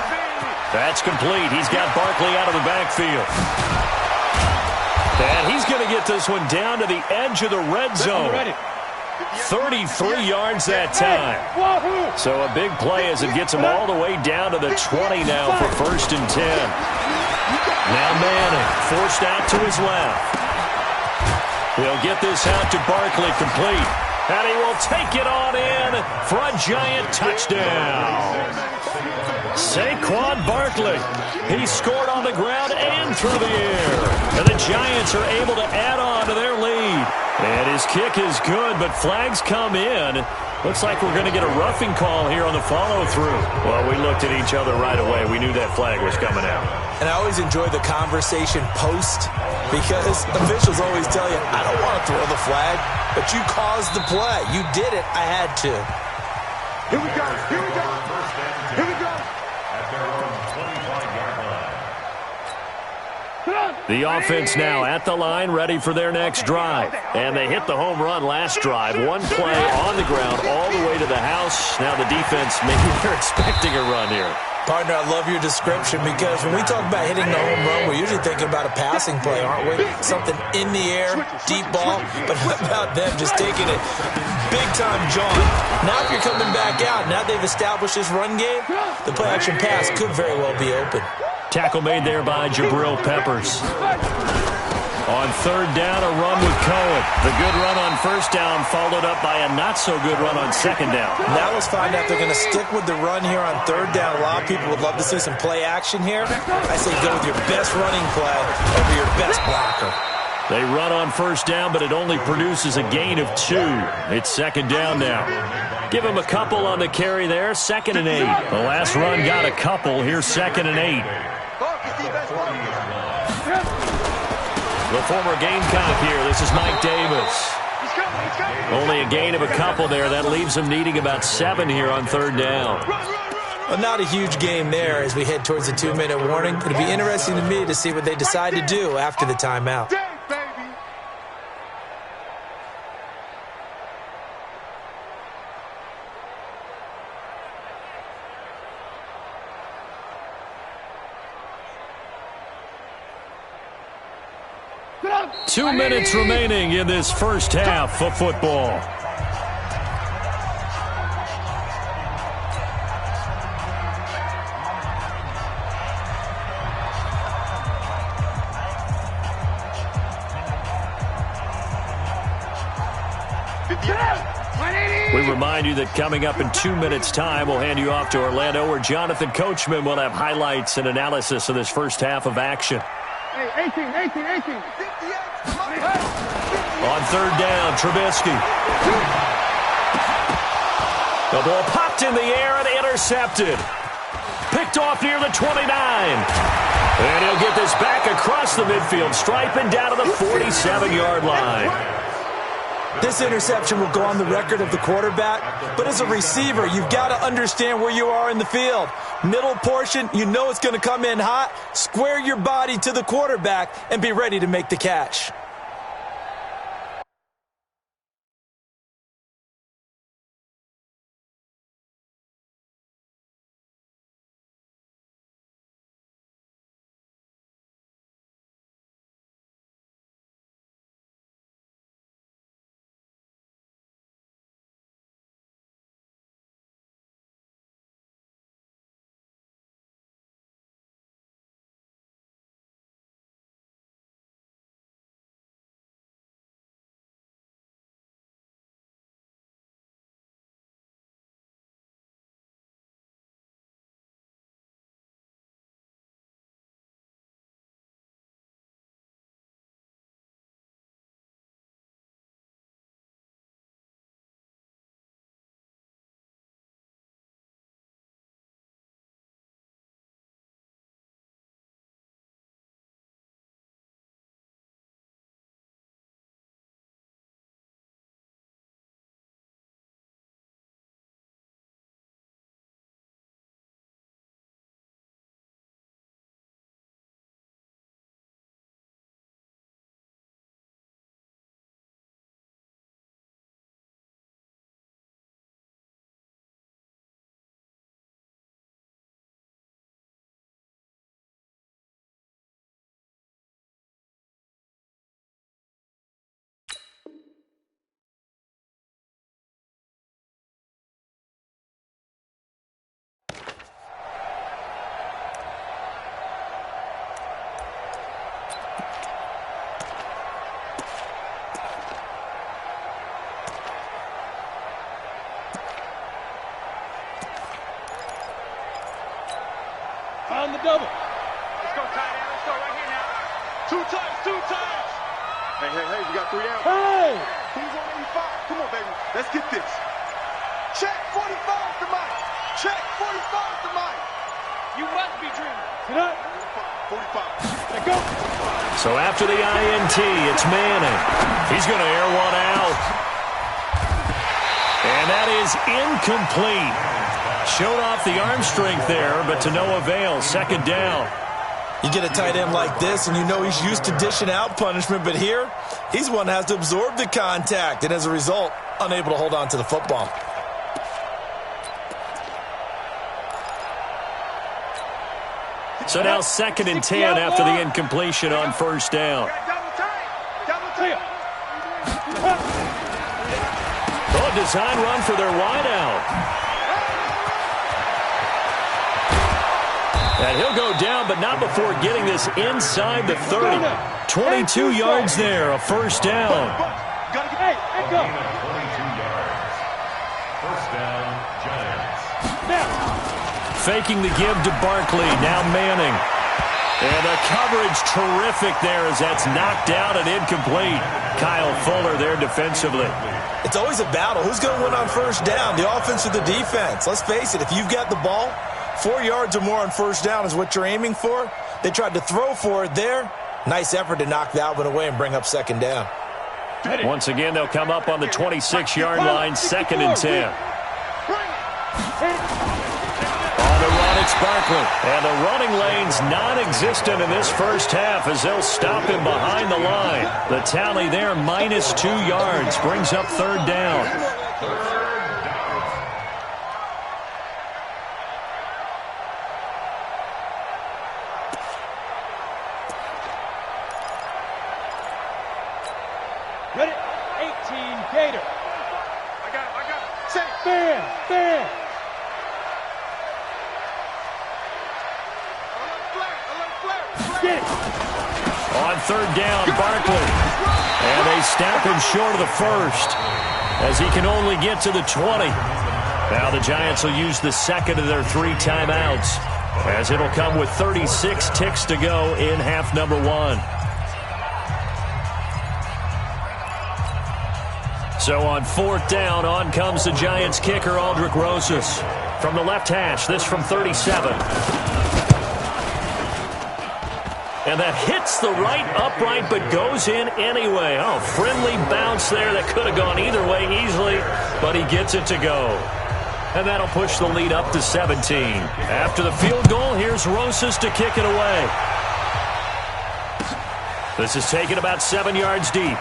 That's complete. He's got Barkley out of the backfield. And he's going to get this one down to the edge of the red zone. 33 yards that time. So a big play as it gets him all the way down to the 20 now for 1st and 10. Now Manning forced out to his left. He'll get this out to Barkley complete. And he will take it on in for a giant touchdown. Saquon Barkley. He scored on the ground and through the air. And the Giants are able to add on to their lead. And his kick is good, but flags come in. Looks like we're going to get a roughing call here on the follow-through. Well, we looked at each other right away. We knew that flag was coming out. And I always enjoy the conversation post because officials always tell you, I don't want to throw the flag, but you caused the play. You did it. I had to. Here we go. Here we go. Here we go. At their own 25-yard line. The offense now at the line, ready for their next drive. And they hit the home run last drive. One play on the ground all the way to the house. Now the defense, maybe they're expecting a run here. Partner, I love your description because when we talk about hitting the home run, we're usually thinking about a passing play, aren't we? Something in the air, deep ball. But what about them just taking it big-time jaunt? Now if you're coming back out, now they've established this run game, the play-action pass could very well be open. Tackle made there by Jabril Peppers. On 3rd down, a run with Cohen. The good run on 1st down followed up by a not-so-good run on 2nd down. Now let's find out if they're going to stick with the run here on 3rd down. A lot of people would love to see some play action here. I say go with your best running play over your best blocker. They run on 1st down, but it only produces a gain of 2. It's 2nd down now. Give him a couple on the carry there. 2nd and 8. The last run got a couple. Here's 2nd and 8. The former Gamecock here. This is Mike Davis. Only a gain of a couple there. That leaves him needing about 7 here on 3rd down. Well, not a huge game there as we head towards the 2-minute warning. It'll be interesting to me to see what they decide to do after the timeout. 2 minutes remaining in this first half of football. We remind you that coming up in 2 minutes' time, we'll hand you off to Orlando, where Jonathan Coachman will have highlights and analysis of this first half of action. Hey, 18. On 3rd down, Trubisky. The ball popped in the air and intercepted. Picked off near the 29. And he'll get this back across the midfield stripe and down to the 47-yard line. This interception will go on the record of the quarterback, but as a receiver, you've got to understand where you are in the field. Middle portion, you know it's going to come in hot. Square your body to the quarterback and be ready to make the catch. On the double. Let's go, tight end. Let's go right here now. Two times. Hey, we got 3 out. Hey! Who's on 85? Come on, baby. Let's get this. Check 45 to Mike. Check 45 to Mike. You must be dreaming. Sit up. 45. Let go. So after the INT, it's Manning. He's going to air one out. And that is incomplete. Showed off the arm strength there, but to no avail. Second down. You get a tight end like this, and you know he's used to dishing out punishment, but here, he's one that has to absorb the contact, and as a result, unable to hold on to the football. So now 2nd and 10 after the incompletion on first down. Double tight. Oh, design run for their wideout. And he'll go down, but not before getting this inside the 30. 22 yards there, a first down. Hey, let go. 22 yards. First down, Giants. Now. Faking the give to Barkley, now Manning. And the coverage terrific there as that's knocked out and incomplete. Kyle Fuller there defensively. It's always a battle. Who's going to win on first down, the offense or the defense? Let's face it, if you've got the ball, 4 yards or more on first down is what you're aiming for. They tried to throw for it there. Nice effort to knock that one away and bring up second down. Once again, they'll come up on the 26-yard line, 2nd and 10. On the run, it's Barkley. And the running lane's non-existent in this first half as they'll stop him behind the line. The tally there, -2 yards, brings up third down. Ready? 18, Gator. I got it. Say it. Fan. Get it. On third down, Barkley. And they snap him short of the first as he can only get to the 20. Now the Giants will use the second of their 3 timeouts as it'll come with 36 ticks to go in half number 1. So on fourth down, on comes the Giants kicker, Aldrick Rosas. From the left hash, this from 37. And that hits the right upright but goes in anyway. Oh, friendly bounce there that could have gone either way easily, but he gets it to go. And that'll push the lead up to 17. After the field goal, here's Rosas to kick it away. This is taken about 7 yards deep.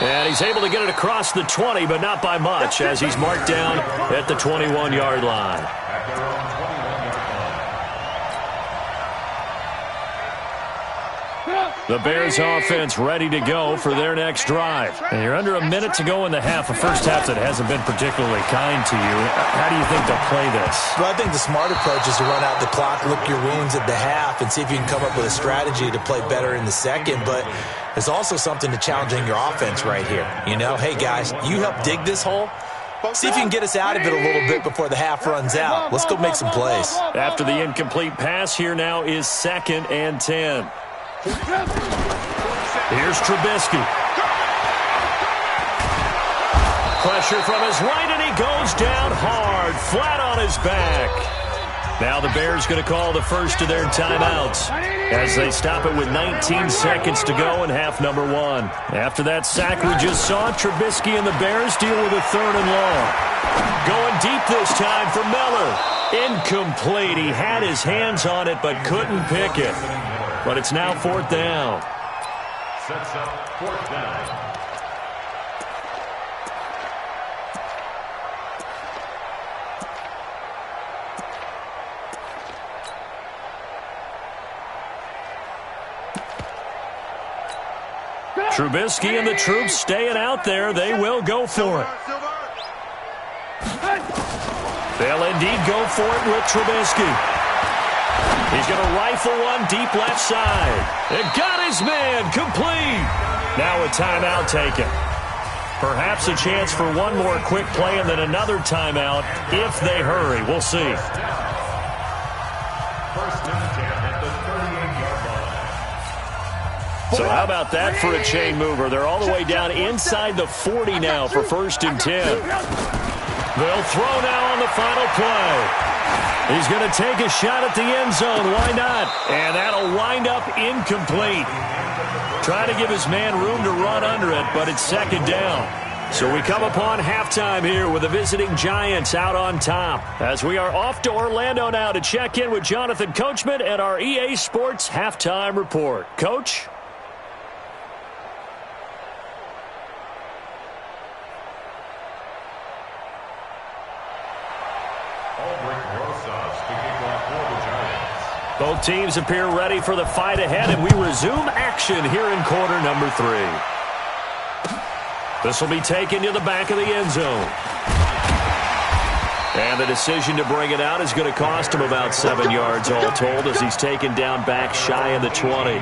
And he's able to get it across the 20, but not by much, as he's marked down at the 21-yard line. The Bears offense ready to go for their next drive. And you're under a minute to go in the half, a first half that hasn't been particularly kind to you. How do you think they'll play this? Well, I think the smart approach is to run out the clock, lick your wounds at the half, and see if you can come up with a strategy to play better in the second. But there's also something to challenging your offense right here. You know, hey, guys, you help dig this hole. See if you can get us out of it a little bit before the half runs out. Let's go make some plays. After the incomplete pass, here now is 2nd and 10. Here's Trubisky. Pressure from his right, and he goes down hard, flat on his back. Now the Bears going to call the first of their timeouts as they stop it with 19 seconds to go in half number 1. After that sack we just saw, Trubisky and the Bears deal with a 3rd and long. Going deep this time for Miller. Incomplete. He had his hands on it but couldn't pick it. But it's now 4th down. Sets up 4th down. Trubisky and the troops staying out there. They will go for it. They'll indeed go for it with Trubisky. He's going to rifle one deep left side. It got his man complete. Now a timeout taken. Perhaps a chance for one more quick play and then another timeout if they hurry. We'll see. So how about that for a chain mover? They're all the way down inside the 40 now for 1st and 10. They'll throw now on the final play. He's going to take a shot at the end zone. Why not? And that'll wind up incomplete. Try to give his man room to run under it, but it's 2nd down. So we come upon halftime here with the visiting Giants out on top. As we are off to Orlando now to check in with Jonathan Coachman and our EA Sports Halftime Report. Coach? Both teams appear ready for the fight ahead, and we resume action here in quarter number 3. This will be taken to the back of the end zone. And the decision to bring it out is going to cost him about 7 yards all told as he's taken down back shy of the 20.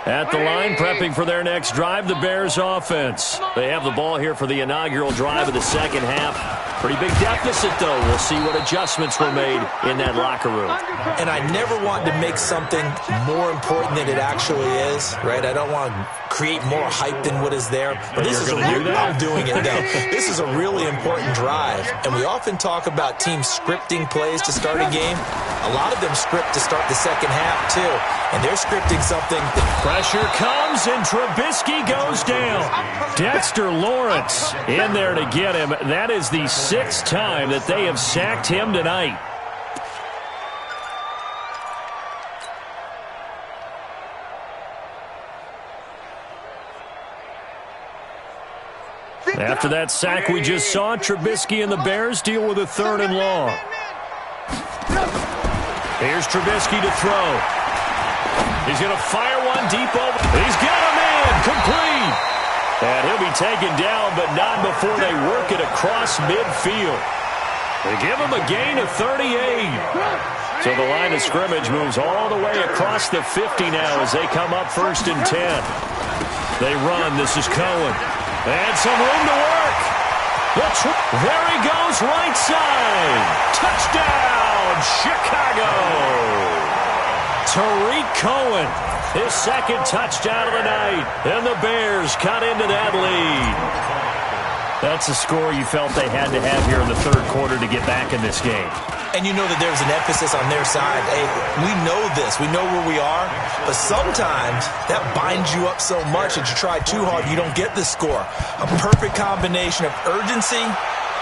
At the line, prepping for their next drive, the Bears offense. They have the ball here for the inaugural drive of the second half. Pretty big deficit, though. We'll see what adjustments were made in that locker room. And I never want to make something more important than it actually is, right? I don't want to create more hype than what is there. But this is I'm doing it, though. This is a really important drive. And we often talk about teams scripting plays to start a game. A lot of them script to start the second half, too. And they're scripting something. Pressure comes, and Trubisky goes down. Dexter Lawrence in there to get him. That is the 6th time that they have sacked him tonight. After that sack we just saw, Trubisky and the Bears deal with a 3rd and long. Here's Trubisky to throw. He's going to fire one deep over. He's got a man, complete. And he'll be taken down, but not before they work it across midfield. They give him a gain of 38. So the line of scrimmage moves all the way across the 50 now as they come up 1st and 10. They run. This is Cohen. And some room to work. There he goes, right side. Touchdown, Chicago. Tariq Cohen, his 2nd touchdown of the night. And the Bears cut into that lead. That's a score you felt they had to have here in the 3rd quarter to get back in this game. And you know that there's an emphasis on their side. Hey, we know this. We know where we are. But sometimes that binds you up so much that you try too hard, you don't get the score. A perfect combination of urgency,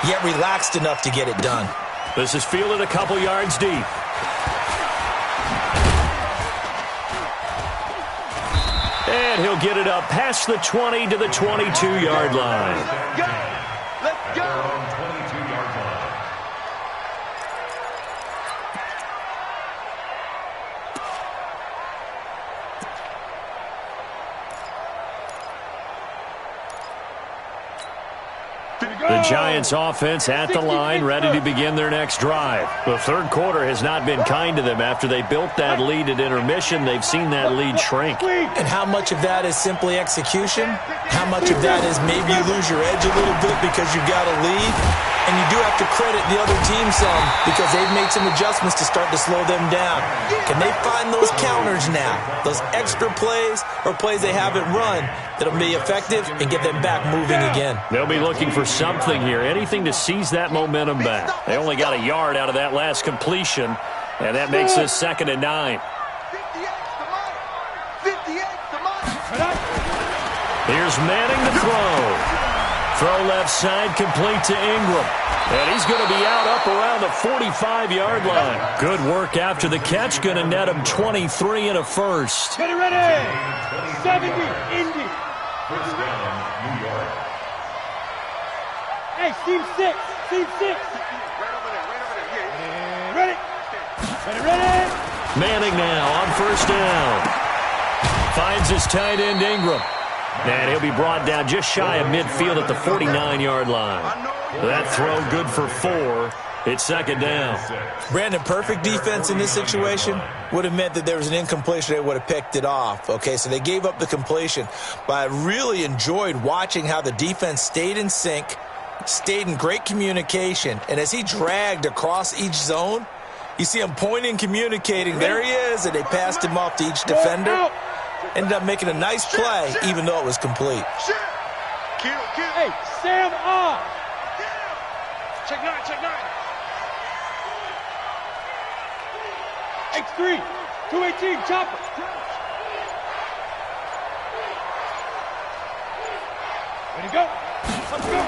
yet relaxed enough to get it done. This is fielded a couple yards deep. And he'll get it up past the 20 to the 22-yard line. Let's go. The Giants offense at the line, ready to begin their next drive. The 3rd quarter has not been kind to them. After they built that lead at intermission, they've seen that lead shrink. And how much of that is simply execution? How much of that is maybe you lose your edge a little bit because you've got a lead? And you do have to credit the other team some because they've made some adjustments to start to slow them down. Can they find those counters now, those extra plays or plays they haven't run that'll be effective and get them back moving again? They'll be looking for something here, anything to seize that momentum back. They only got a yard out of that last completion, and that makes this 2nd and 9. Here's Manning to throw. Throw left side, complete to Ingram. And he's going to be out up around the 45-yard line. Good work after the catch. Going to net him 23 and a first. Get it ready. 70, Indy. First down, New York. Hey, team 6. Team 6. Ready. Ready. Manning now on first down. Finds his tight end, Ingram. And he'll be brought down just shy of midfield at the 49-yard line. That throw good for 4. It's second down. Brandon, perfect defense in this situation would have meant that there was an incompletion. They would have picked it off. Okay, so they gave up the completion. But I really enjoyed watching how the defense stayed in sync, stayed in great communication, and as he dragged across each zone, you see him pointing, communicating. There he is, and they passed him off to each defender. Ended up making a nice play, even though it was complete. Hey, Sam on. Check 9, check 9. X3, 218, chopper. Ready to go. Let's go.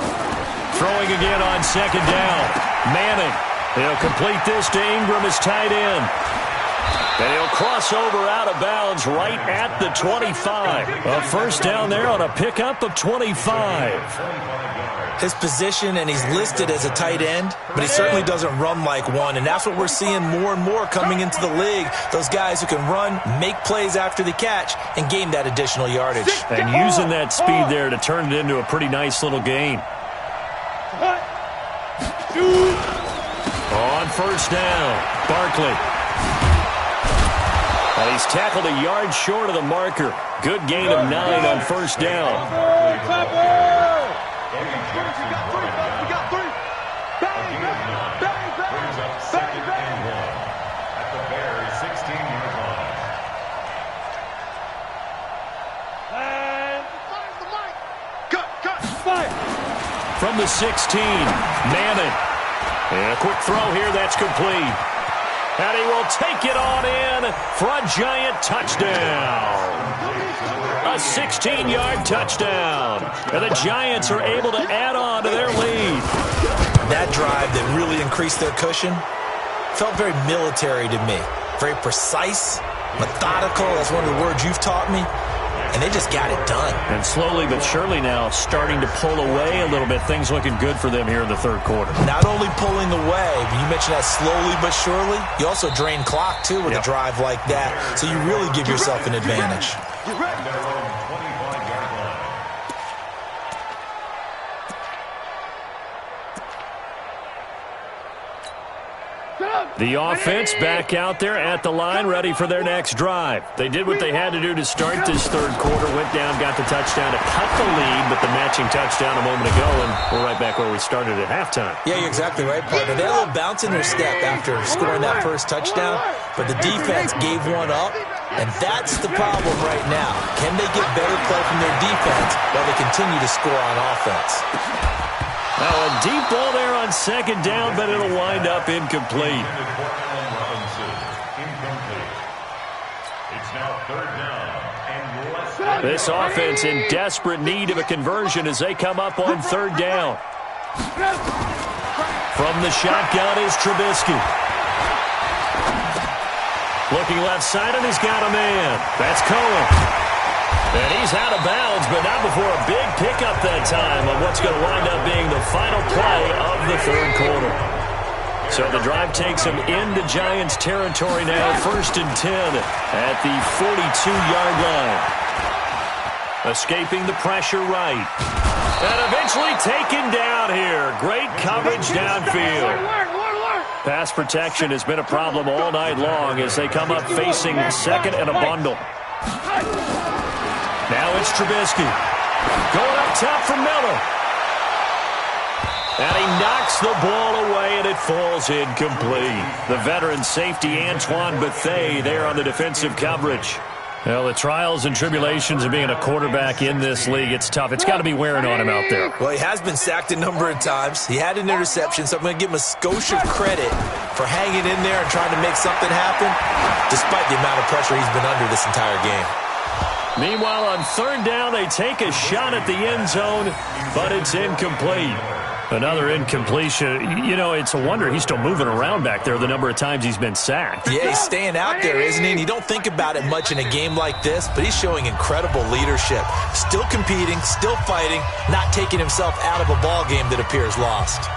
Throwing again on second down. Manning. He'll complete this to Ingram as tight end. And he'll cross over out of bounds right at the 25. A first down there on a pickup of 25. His position, and he's listed as a tight end, but he certainly doesn't run like one, and that's what we're seeing more and more coming into the league. Those guys who can run, make plays after the catch, and gain that additional yardage. And using that speed there to turn it into a pretty nice little gain. On first down, Barkley. And he's tackled a yard short of the marker. Good gain of 9 on first down. We got three. Bang, bang, bang, Brings up second and 1 at the Bears' 16-yard line. And Fire the mic. Cut. fire. From the 16, Manning. And a quick throw here, that's complete. And he will take it on in for a giant touchdown. A 16-yard touchdown. And the Giants are able to add on to their lead. That drive that really increased their cushion felt very military to me. Very precise, methodical. That's one of the words you've taught me. And they just got it done. And slowly but surely now starting to pull away a little bit. Things looking good for them here in the third quarter. Not only pulling away, but you mentioned that slowly but surely. You also drain clock, too, with a drive like that. So you really give yourself an advantage. You ready? Their own 25-yard line. The offense back out there at the line, ready for their next drive. They did what they had to do to start this third quarter, went down, got the touchdown to cut the lead, but the matching touchdown a moment ago, and we're right back where we started at halftime. Yeah, you're exactly right, partner. They had a little bounce in their step after scoring that first touchdown, but the defense gave one up, and that's the problem right now. Can they get better play from their defense while they continue to score on offense? Now a deep ball there on second down, but it'll wind up incomplete. It's now third down and less. This offense in desperate need of a conversion as they come up on third down. From the shotgun is Trubisky. Looking left side, and he's got a man. That's Cohen. And he's out of bounds, but not before a big pickup that time on what's going to wind up being the final play of the third quarter. So the drive takes him into Giants territory now, 1st and 10 at the 42-yard line. Escaping the pressure right. And eventually taken down here. Great coverage downfield. Pass protection has been a problem all night long as they come up facing second and a bundle. Now it's Trubisky. Going up top for Miller. And he knocks the ball away, and it falls incomplete. The veteran safety, Antoine Bethea, there on the defensive coverage. Well, the trials and tribulations of being a quarterback in this league, it's tough. It's got to be wearing on him out there. Well, he has been sacked a number of times. He had an interception, so I'm going to give him a skosh of credit for hanging in there and trying to make something happen, despite the amount of pressure he's been under this entire game. Meanwhile, on third down, they take a shot at the end zone, but it's incomplete. Another incompletion. You know, it's a wonder he's still moving around back there the number of times he's been sacked. Yeah, he's staying out there, isn't he? And you don't think about it much in a game like this, but he's showing incredible leadership. Still competing, still fighting, not taking himself out of a ball game that appears lost.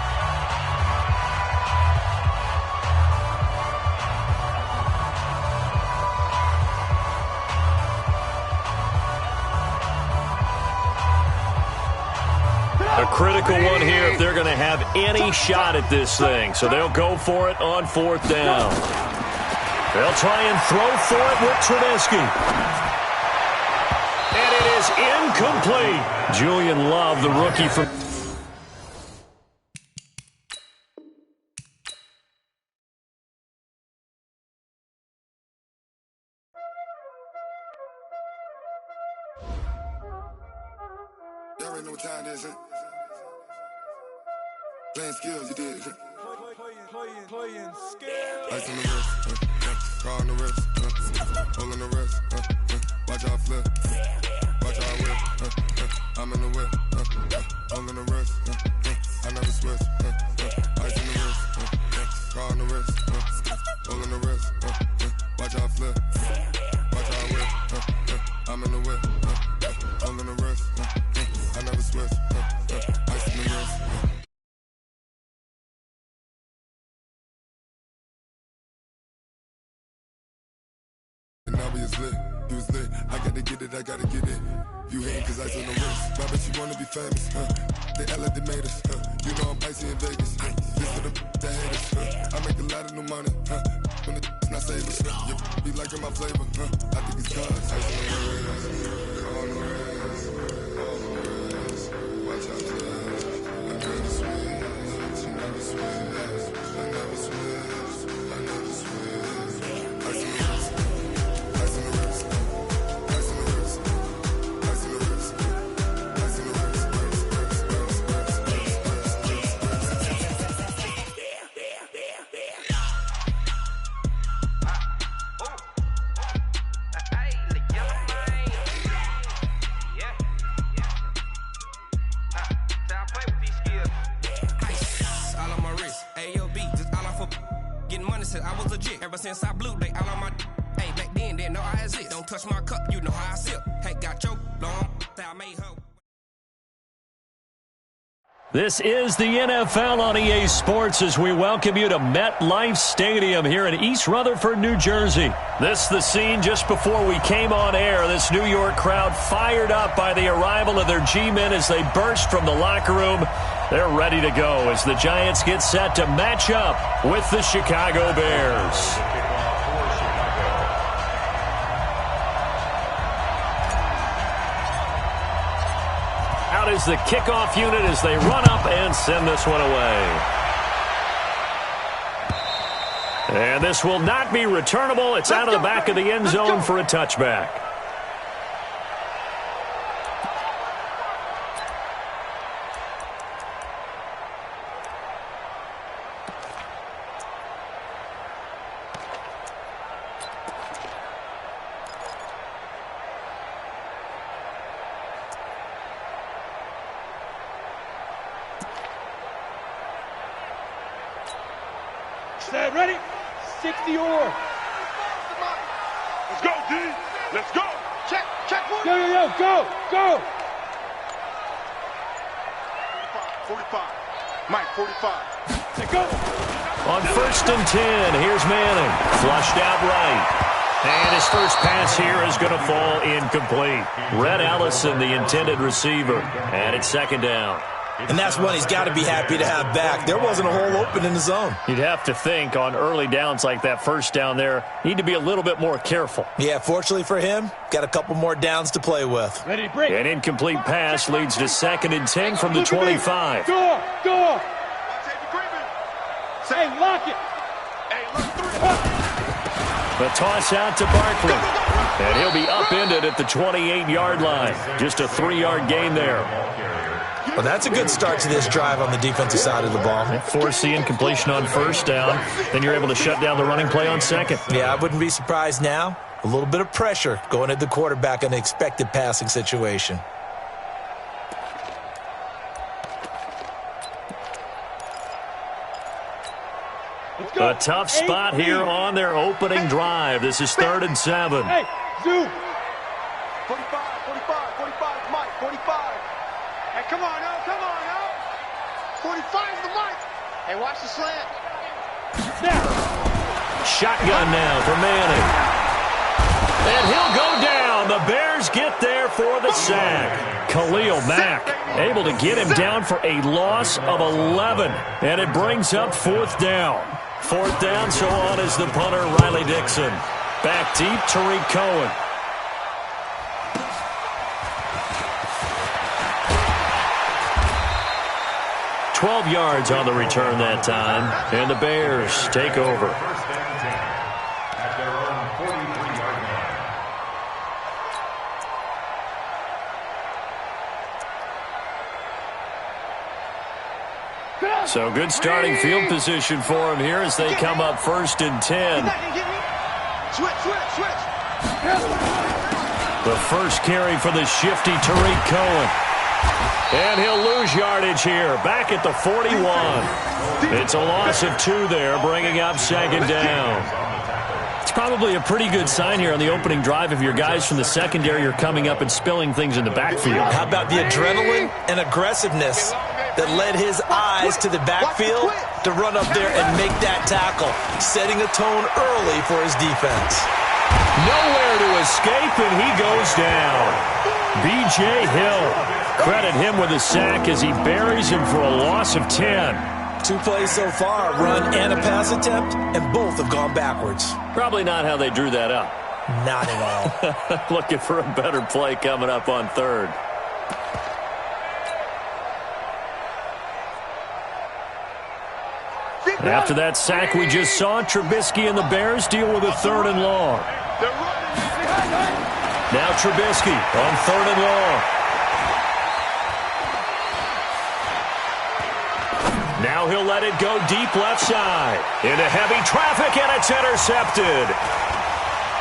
critical one here if they're going to have any shot at this thing. So they'll go for it on 4th down. They'll try and throw for it with Trubisky. And it is incomplete. Julian Love, the rookie from... Y'all already know what time it is, huh? Playing skills, you did. Playing skills. Ice on the wrist, car on the wrist, hole in the wrist, watch out flip, watch out whip, I'm in the whip, hole in the wrist, I never switch, ice on the wrist, car on the wrist, hole in the wrist, watch out flip, watch out whip, I'm in the whip, hole in the wrist, I never switch, ice on the wrist. You was lit, I gotta get it, I gotta get it. You hatin' cause ice on the wrist, but I bet you wanna be famous, They Ella they made us, You know I'm icy in Vegas, This for the haters, I make a lot of new money, When it's not savers, You be liking my flavor, I think it's cause ice on the wrist, on the wrist, on the wrist. Watch out for this, I never switch, she never switch, I never switch, I never switch. Ice on the wrist. Ever since I blew, they all on my. Hey, back then, they know I exist. Don't touch my cup, you know how I sip. Hey, got your long, I made her. This is the NFL on EA Sports as we welcome you to MetLife Stadium here in East Rutherford, New Jersey. This is the scene just before we came on air. This New York crowd fired up by the arrival of their G-men as they burst from the locker room. They're ready to go as the Giants get set to match up with the Chicago Bears. Out is the kickoff unit as they run up and send this one away. And this will not be returnable. It's out of the back of the end zone for a touchback. Set, ready? 60 or. Let's go, D. Let's go. Check. Go. 45. Mike, 45. Let's go. On 1st and 10, here's Manning. Flushed out right. And his first pass here is going to fall incomplete. Red Allison, the intended receiver. And it's 2nd down. And that's one he's got to be happy to have back. There wasn't a hole open in the zone. You'd have to think on early downs like that first down there, need to be a little bit more careful. Yeah, fortunately for him, got a couple more downs to play with. Ready to break. An incomplete pass leads to 2nd and 10 from the 25. Go. Say, lock it. The toss out to Barkley. And he'll be upended at the 28-yard line. Just a 3-yard gain there. Well, that's a good start to this drive on the defensive side of the ball. Force the incompletion on 1st down. Then you're able to shut down the running play on 2nd. Yeah, I wouldn't be surprised now. A little bit of pressure going at the quarterback in an expected passing situation. A tough spot here on their opening drive. This is 3rd and 7. Hey, Zoo. 45, Mike, 45. Hey, come on now. 45's the Mike. Hey, watch the slant. Shotgun now for Manning. And he'll go down. The Bears Bears get there for the sack. Khalil Mack able to get him down for a loss of 11. And it brings up 4th down. 4th down, so on is the punter, Riley Dixon. Back deep, Tariq Cohen. $12 yards on the return that time, and the Bears take over. At their own 43-yard line. So good starting field position for him here as they come up 1st and 10. Switch. The first carry for the shifty Tariq Cohen. And he'll lose yardage here, back at the 41. It's a loss of 2 there, bringing up 2nd down. It's probably a pretty good sign here on the opening drive if your guys from the secondary are coming up and spilling things in the backfield. How about the adrenaline and aggressiveness that led his eyes to the backfield to run up there and make that tackle, setting a tone early for his defense. Nowhere to escape, and he goes down. B.J. Hill. Credit him with a sack as he buries him for a loss of 10. 2 plays so far, a run and a pass attempt, and both have gone backwards. Probably not how they drew that up. Not at all. Looking for a better play coming up on 3rd. After that sack we just saw, Trubisky and the Bears deal with a 3rd and long. Now Trubisky on 3rd and long. Now he'll let it go deep left side. Into heavy traffic, and it's intercepted.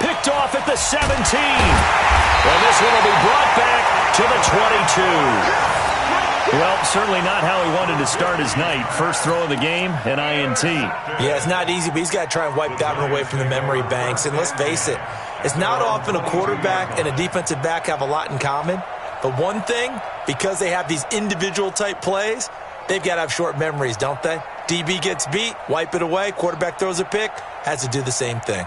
Picked off at the 17. And this one will be brought back to the 22. Well, certainly not how he wanted to start his night. First throw of the game, an INT. Yeah, it's not easy, but he's got to try and wipe that one away from the memory banks. And let's face it, it's not often a quarterback and a defensive back have a lot in common. But one thing, because they have these individual type plays, they've got to have short memories, don't they? DB gets beat, wipe it away, quarterback throws a pick, has to do the same thing.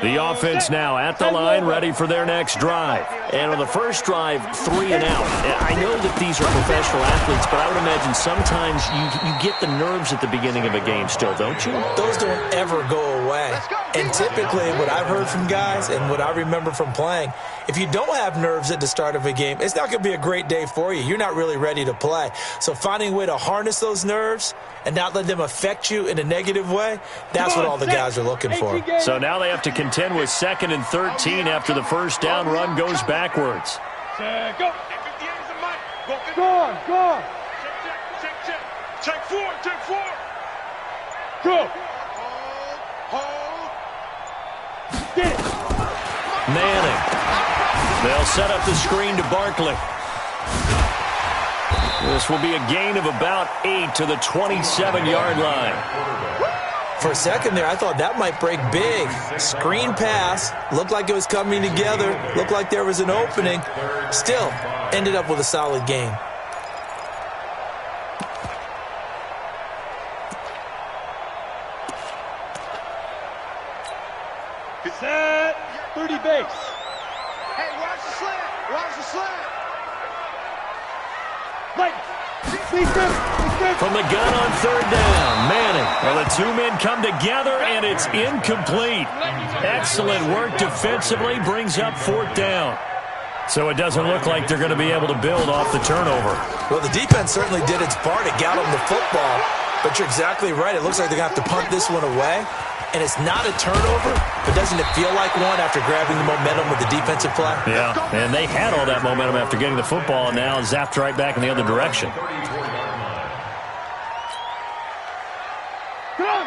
The offense now at the line, ready for their next drive. And on the first drive, 3 and out. I know that these are professional athletes, but I would imagine sometimes you get the nerves at the beginning of a game still, don't you? Those don't ever go away. And typically what I've heard from guys and what I remember from playing, if you don't have nerves at the start of a game, it's not going to be a great day for you. You're not really ready to play. So finding a way to harness those nerves and not let them affect you in a negative way, that's what all the guys are looking for. So now they have to contend with 2nd and 13 after the first down run goes backwards. Go. Go on. Check 4. Go. Hold. Get it. Manning. They'll set up the screen to Barkley. This will be a gain of about 8 to the 27-yard line. For a second there, I thought that might break big. Screen pass. Looked like it was coming together. Looked like there was an opening. Still, ended up with a solid gain. Set. 30 base. Hey, watch the slant. From the gun on 3rd down, Manning. Well, the 2 men come together, and it's incomplete. Excellent work defensively, brings up 4th down. So it doesn't look like they're going to be able to build off the turnover. Well, the defense certainly did its part. It got them the football. But you're exactly right. It looks like they're going to have to punt this one away. And it's not a turnover, but doesn't it feel like one after grabbing the momentum with the defensive play? Yeah, and they had all that momentum after getting the football, and now zapped right back in the other direction.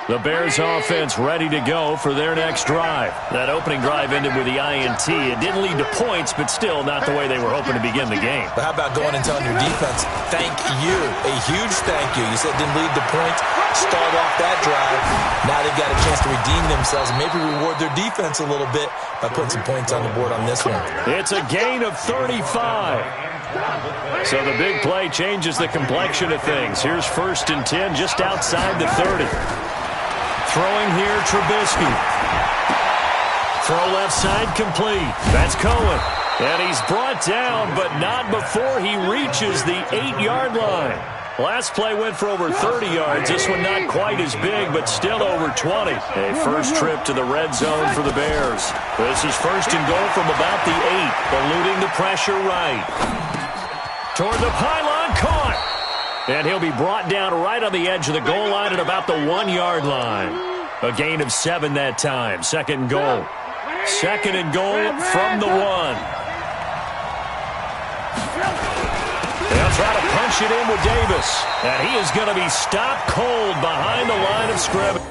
The Bears offense ready to go for their next drive. That opening drive ended with the INT. It didn't lead to points, but still not the way they were hoping to begin the game. But how about going and telling your defense, thank you, a huge thank you. You said it didn't lead to points, start off that drive. Now they've got a chance to redeem themselves and maybe reward their defense a little bit by putting some points on the board on this one. It's a gain of 35. So the big play changes the complexion of things. Here's 1st and 10 just outside the 30. Throwing here, Trubisky. Throw left side complete. That's Cohen. And he's brought down, but not before he reaches the 8-yard line. Last play went for over 30 yards. This one not quite as big, but still over 20. A first trip to the red zone for the Bears. This is first and goal from about the 8. Eluding the pressure right. Toward the pylon, caught. And he'll be brought down right on the edge of the goal line at about the 1-yard line. A gain of 7 that time. Second and goal. Second and goal from the 1. They'll try to punch it in with Davis. And he is going to be stopped cold behind the line of scrimmage.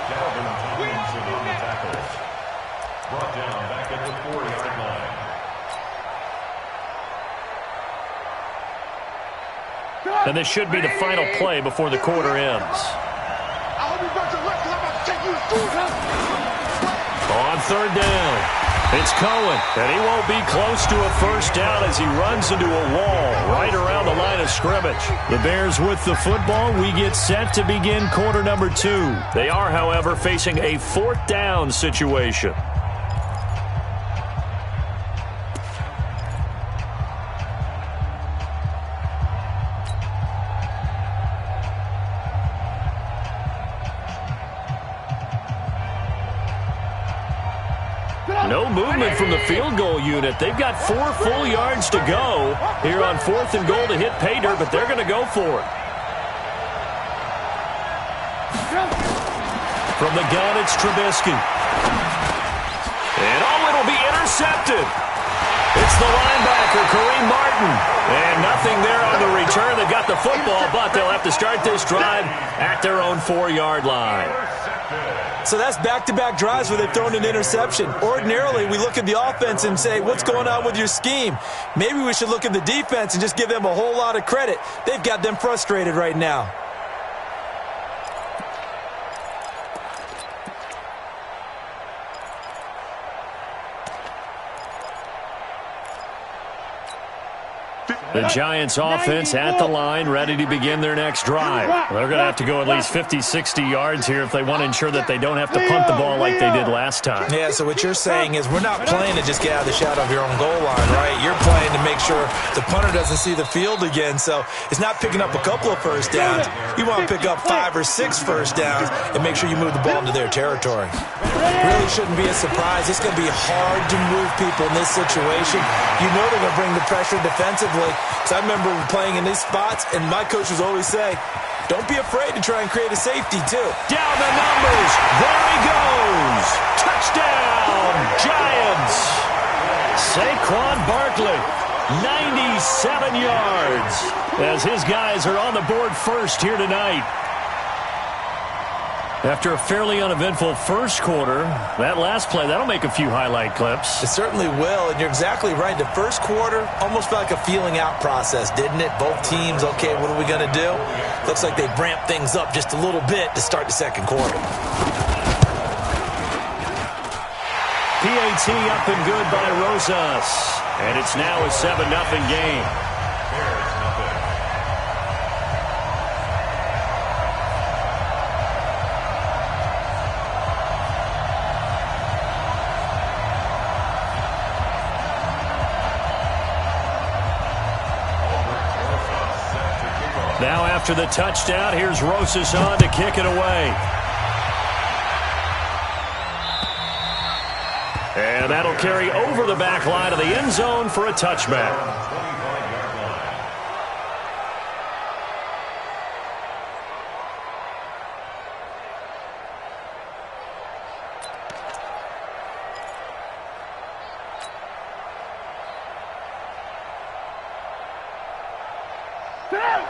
Calvin Tomlinson on the tackle. Brought down back at the 4-yard line. And this should be the final play before the quarter ends. On third down, it's Cohen, and he won't be close to a first down as he runs into a wall right around the line of scrimmage. The Bears with the football. We get set to begin quarter number 2. They are, however, facing a 4th down situation. No movement from the field goal unit. They've got 4 full yards to go here on 4th and goal to hit pay dirt, but they're going to go for it. From the gun, it's Trubisky. And it'll be intercepted. It's the linebacker, Kareem Martin. And nothing there on the return. They've got the football, but they'll have to start this drive at their own 4-yard line. So that's back-to-back drives where they've thrown an interception. Ordinarily, we look at the offense and say, what's going on with your scheme? Maybe we should look at the defense and just give them a whole lot of credit. They've got them frustrated right now. The Giants offense at the line, ready to begin their next drive. They're going to have to go at least 50, 60 yards here if they want to ensure that they don't have to punt the ball like they did last time. Yeah, so what you're saying is we're not playing to just get out of the shadow of your own goal line, right? You're playing to make sure the punter doesn't see the field again. So it's not picking up a couple of first downs. You want to pick up 5 or 6 first downs and make sure you move the ball into their territory. Really shouldn't be a surprise. It's going to be hard to move people in this situation. You know they're going to bring the pressure defensively. So I remember playing in these spots, and my coach would always say, don't be afraid to try and create a safety, too. Down the numbers. There he goes. Touchdown, Giants. Saquon Barkley, 97 yards, as his guys are on the board first here tonight. After a fairly uneventful first quarter, that last play, that'll make a few highlight clips. It certainly will, and you're exactly right. The first quarter almost felt like a feeling out process, didn't it? Both teams, okay, what are we going to do? Looks like they ramped things up just a little bit to start the second quarter. PAT up and good by Rosas, and it's now a 7-0 game. Now after the touchdown, here's Rosas on to kick it away. And that'll carry over the back line of the end zone for a touchback.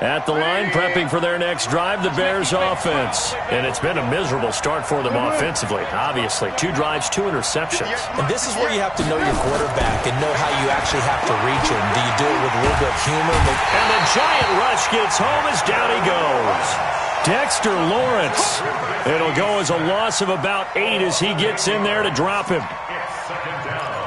At the line, prepping for their next drive, the Bears offense. And it's been a miserable start for them offensively, obviously. 2 drives, 2 interceptions. And this is where you have to know your quarterback and know how you actually have to reach him. Do you do it with a little bit of humor? And the giant rush gets home as down he goes. Dexter Lawrence. It'll go as a loss of about 8 as he gets in there to drop him. It's second down.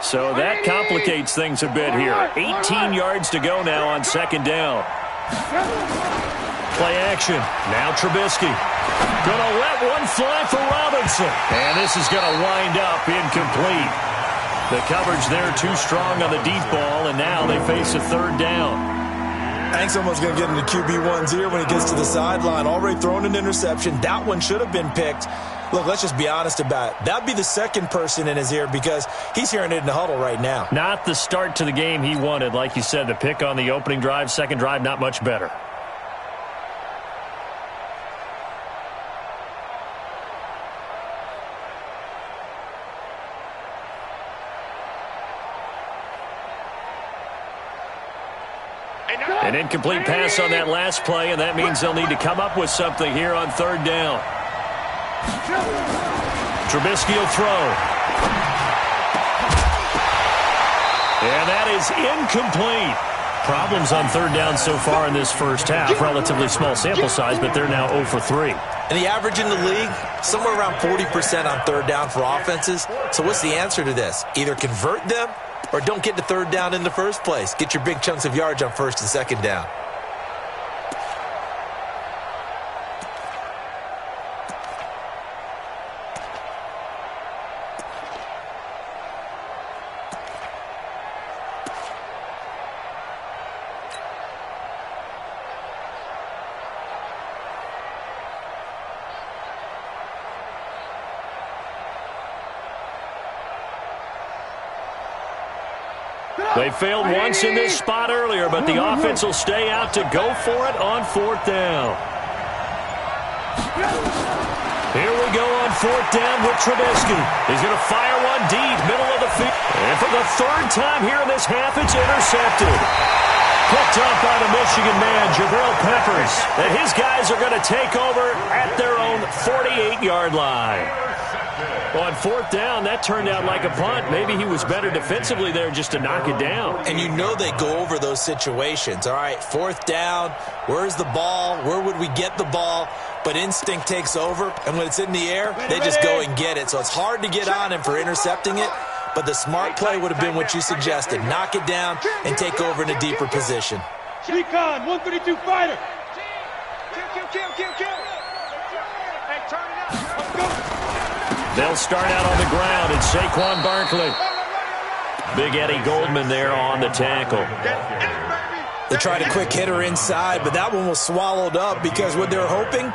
So that complicates things a bit here. 18 yards to go now on second down. Play action. Now Trubisky. Gonna let one fly for Robinson. And this is gonna wind up incomplete. The coverage there too strong on the deep ball, and now they face a third down. I think someone's going to get into QB1's ear when he gets to the sideline. Already thrown an interception. That one should have been picked. Look, let's just be honest about it. That'd be the second person in his ear because he's hearing it in the huddle right now. Not the start to the game he wanted. Like you said, the pick on the opening drive, second drive, not much better. An incomplete pass on that last play, and that means they'll need to come up with something here on third down. Trubisky will throw. And that is incomplete. Problems on third down so far in this first half. Relatively small sample size, but they're now 0 for 3. And the average in the league, somewhere around 40% on third down for offenses. So what's the answer to this? Either convert them or don't get to third down in the first place. Get your big chunks of yards on first and second down. They failed once in this spot earlier, but the offense will stay out to go for it on 4th down. Here we go on 4th down with Trubisky. He's going to fire one deep, middle of the field. And for the 3rd time here in this half, it's intercepted. Picked up by the Michigan man, Jabril Peppers. And his guys are going to take over at their own 48-yard line. On 4th down, that turned out like a punt. Maybe he was better defensively there just to knock it down. And you know they go over those situations. All right, 4th down, where's the ball? Where would we get the ball? But instinct takes over, and when it's in the air, they just go and get it. So it's hard to get on him for intercepting it, but the smart play would have been what you suggested. Knock it down and take over in a deeper position. Recon, 132 fighter. Kill. Hey, turn it up. Let's go. They'll start out on the ground, and Saquon Barkley. Big Eddie Goldman there on the tackle. They tried a quick hitter inside, but that one was swallowed up because what they're hoping,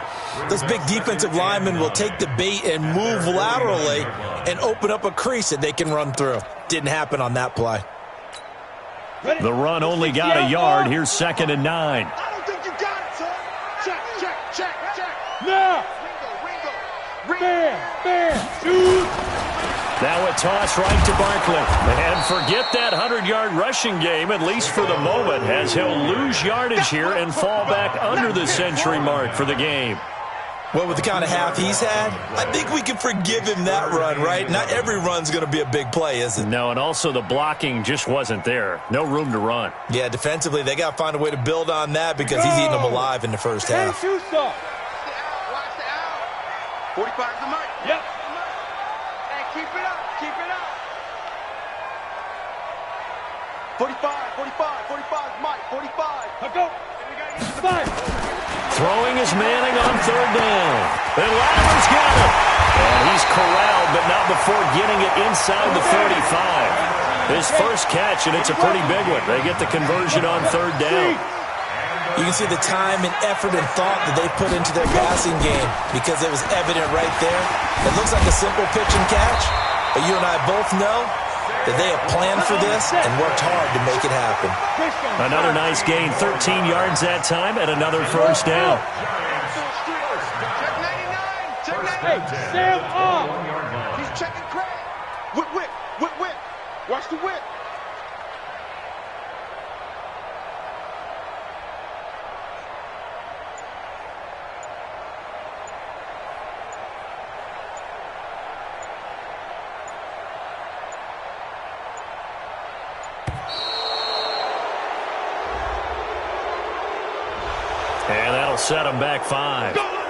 those big defensive linemen will take the bait and move laterally and open up a crease that they can run through. Didn't happen on that play. The run only got a yard. Here's 2nd and 9. I don't think you got it, son. Check. Now. Bam. Shoot. Now a toss right to Barkley. And forget that 100-yard rushing game, at least for the moment, as he'll lose yardage here and fall back under the century mark for the game. Well, with the kind of half he's had, I think we can forgive him that run, right? Not every run's going to be a big play, is it? No, and also the blocking just wasn't there. No room to run. Yeah, defensively, they got to find a way to build on that because he's eating them alive in the first half. Watch the out. 45 the mic. Yep. Hey, keep it up. 45 Mike, 45. Let's go. Five. Throwing is Manning on 3rd down. And Latimer's got it. And he's corralled, but not before getting it inside the 35. His first catch, and it's a pretty big one. They get the conversion on 3rd down. You can see the time and effort and thought that they put into their passing game because it was evident right there. It looks like a simple pitch and catch, but you and I both know that they have planned for this and worked hard to make it happen. Another nice gain, 13 yards that time, and another 1st down. Hey, Sam off. He's checking Craig. Whip. Watch the whip. And that'll set him back 5.